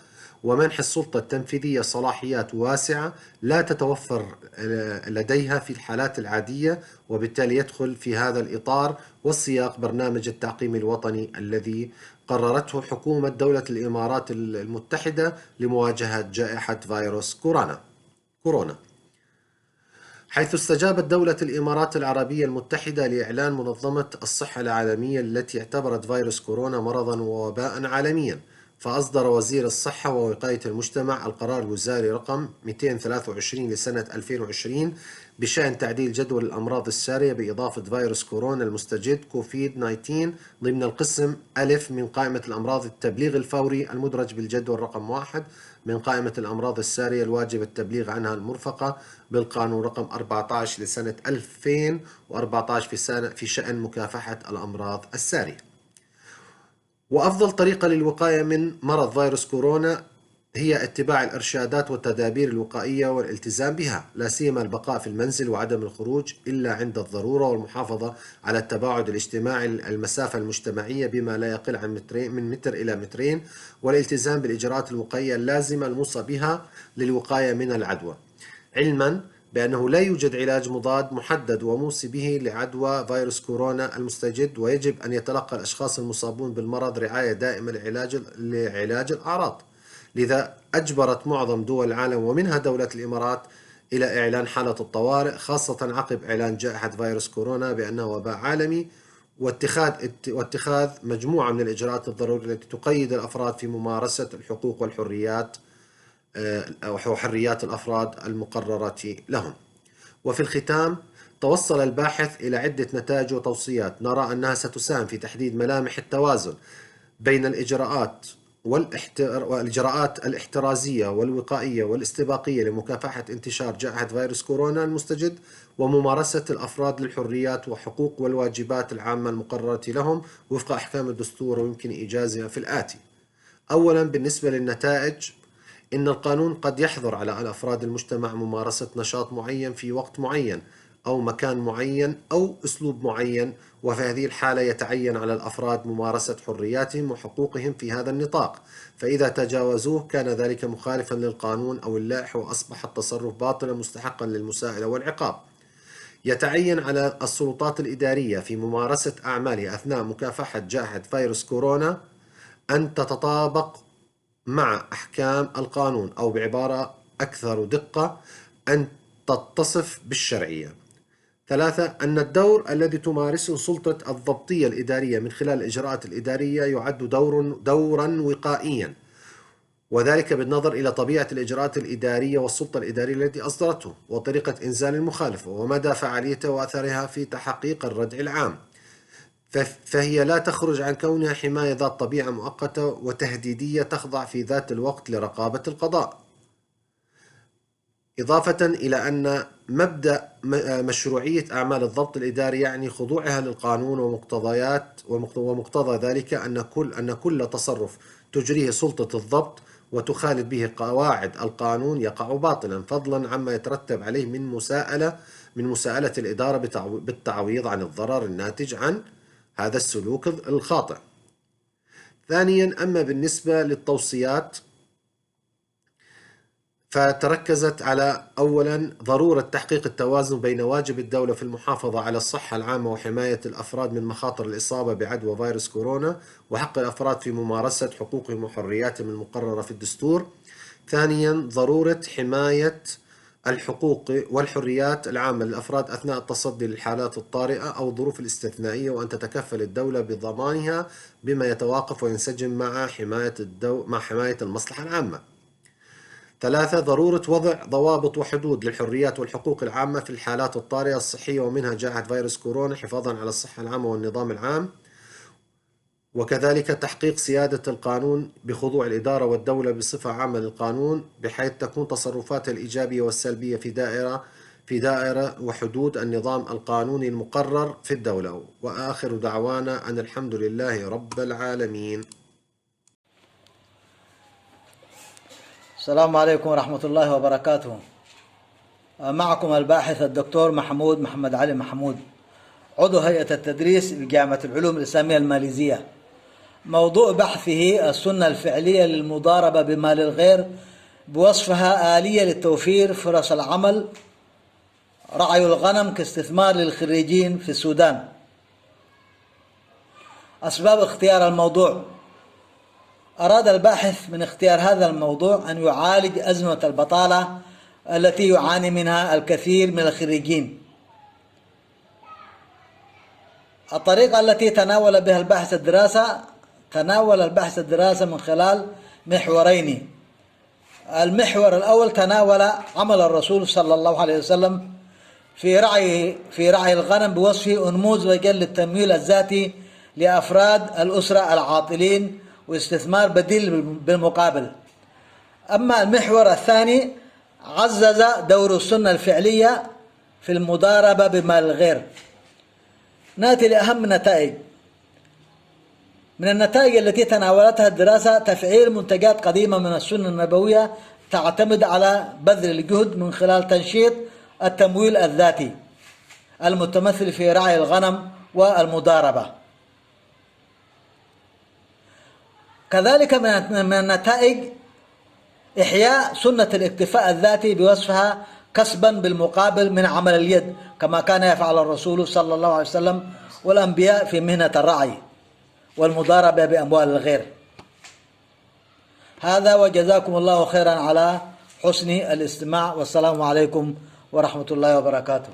ومنح السلطة التنفيذية صلاحيات واسعة لا تتوفر لديها في الحالات العادية، وبالتالي يدخل في هذا الإطار والسياق برنامج التعقيم الوطني الذي قررته حكومة دولة الإمارات المتحدة لمواجهة جائحة فيروس كورونا. حيث استجابت دولة الإمارات العربية المتحدة لإعلان منظمة الصحة العالمية التي اعتبرت فيروس كورونا مرضا ووباء عالميا، فأصدر وزير الصحة ووقاية المجتمع القرار الوزاري رقم 223 لسنة 2020 بشأن تعديل جدول الأمراض السارية بإضافة فيروس كورونا المستجد كوفيد 19 ضمن القسم ألف من قائمة الأمراض التبليغ الفوري المدرج بالجدول رقم 1 من قائمة الأمراض السارية الواجب التبليغ عنها المرفقة بالقانون رقم 14 لسنة 2014 في شأن مكافحة الأمراض السارية. وأفضل طريقة للوقاية من مرض فيروس كورونا هي اتباع الإرشادات والتدابير الوقائية والالتزام بها، لا سيما البقاء في المنزل وعدم الخروج إلا عند الضرورة، والمحافظة على التباعد الاجتماعي المسافة المجتمعية بما لا يقل عن من متر إلى مترين، والالتزام بالإجراءات الوقائية اللازمة الموصى بها للوقاية من العدوى، علما بأنه لا يوجد علاج مضاد محدد وموصي به لعدوى فيروس كورونا المستجد، ويجب أن يتلقى الأشخاص المصابون بالمرض رعاية دائمة لعلاج الأعراض. لذا أجبرت معظم دول العالم ومنها دولة الإمارات إلى إعلان حالة الطوارئ، خاصة عقب إعلان جائحة فيروس كورونا بأنه وباء عالمي، واتخاذ مجموعة من الإجراءات الضرورية التي تقيد الأفراد في ممارسة الحقوق والحريات وحريات الأفراد المقررة لهم. وفي الختام، توصل الباحث إلى عدة نتائج وتوصيات نرى أنها ستساهم في تحديد ملامح التوازن بين والإجراءات الاحترازية والوقائية والاستباقية لمكافحة انتشار جائحة فيروس كورونا المستجد، وممارسة الأفراد للحريات وحقوق والواجبات العامة المقررة لهم وفق أحكام الدستور، ويمكن إيجازها في الآتي. أولا، بالنسبة للنتائج، إن القانون قد يحظر على الأفراد المجتمع ممارسة نشاط معين في وقت معين أو مكان معين أو أسلوب معين، وفي هذه الحالة يتعين على الأفراد ممارسة حرياتهم وحقوقهم في هذا النطاق، فإذا تجاوزوه كان ذلك مخالفا للقانون أو اللائحة وأصبح التصرف باطلا مستحقا للمساءلة والعقاب. يتعين على السلطات الإدارية في ممارسة أعمالها أثناء مكافحة جائحة فيروس كورونا أن تتطابق مع أحكام القانون، أو بعبارة أكثر دقة أن تتصف بالشرعية. ثلاثة، أن الدور الذي تمارسه سلطة الضبطية الإدارية من خلال الإجراءات الإدارية يعد دورا وقائيا، وذلك بالنظر إلى طبيعة الإجراءات الإدارية والسلطة الإدارية التي أصدرته وطريقة إنزال المخالفة ومدى فعاليته وأثرها في تحقيق الردع العام، فهي لا تخرج عن كونها حماية ذات طبيعة مؤقتة وتهديدية تخضع في ذات الوقت لرقابة القضاء. إضافة إلى أن مبدأ مشروعية أعمال الضبط الإداري يعني خضوعها للقانون ومقتضى ذلك أن كل تصرف تجريه سلطة الضبط وتخالف به قواعد القانون يقع باطلا، فضلا عما يترتب عليه من مساءلة الإدارة بالتعويض عن الضرر الناتج عن هذا السلوك الخاطئ. ثانيا، أما بالنسبة للتوصيات فتركزت على أولا ضرورة تحقيق التوازن بين واجب الدولة في المحافظة على الصحة العامة وحماية الأفراد من مخاطر الإصابة بعدوى فيروس كورونا، وحق الأفراد في ممارسة حقوقهم وحرياتهم المقررة في الدستور. ثانيا، ضرورة حماية الحقوق والحريات العامة للأفراد أثناء التصدي للحالات الطارئة أو الظروف الاستثنائية، وأن تتكفل الدولة بضمانها بما يتوافق وينسجم مع حماية المصلحة العامة. ثلاثة، ضرورة وضع ضوابط وحدود للحريات والحقوق العامة في الحالات الطارئة الصحية ومنها جائحة فيروس كورونا حفاظا على الصحة العامة والنظام العام، وكذلك تحقيق سيادة القانون بخضوع الإدارة والدولة بصفة عامة للقانون، بحيث تكون تصرفاتها الإيجابية والسلبية في دائرة وحدود النظام القانوني المقرر في الدولة. وآخر دعوانا أن الحمد لله رب العالمين. السلام عليكم ورحمة الله وبركاته. معكم الباحث الدكتور محمد علي محمود، عضو هيئة التدريس بجامعة العلوم الإسلامية الماليزية. موضوع بحثه السنة الفعلية للمضاربة بمال الغير بوصفها آلية للتوفير فرص العمل، رعي الغنم كاستثمار للخريجين في السودان. أسباب اختيار الموضوع: أراد الباحث من اختيار هذا الموضوع أن يعالج أزمة البطالة التي يعاني منها الكثير من الخريجين. الطريقة التي تناول الباحث الدراسة من خلال محورين. المحور الأول تناول عمل الرسول صلى الله عليه وسلم في رعي الغنم بوصفه نموذجا للتمويل الذاتي لأفراد الأسرة العاطلين واستثمار بديل بالمقابل. أما المحور الثاني عزز دور السنة الفعلية في المضاربة بمال الغير. نأتي لأهم النتائج. من النتائج التي تناولتها الدراسة تفعيل منتجات قديمة من السنة النبوية تعتمد على بذل الجهد من خلال تنشيط التمويل الذاتي المتمثل في رعي الغنم والمضاربة. كذلك من النتائج إحياء سنة الاكتفاء الذاتي بوصفها كسبا بالمقابل من عمل اليد، كما كان يفعل الرسول صلى الله عليه وسلم والأنبياء في مهنة الرعي والمضاربة بأموال الغير. هذا وجزاكم الله خيرا على حسن الاستماع، والسلام عليكم ورحمة الله وبركاته.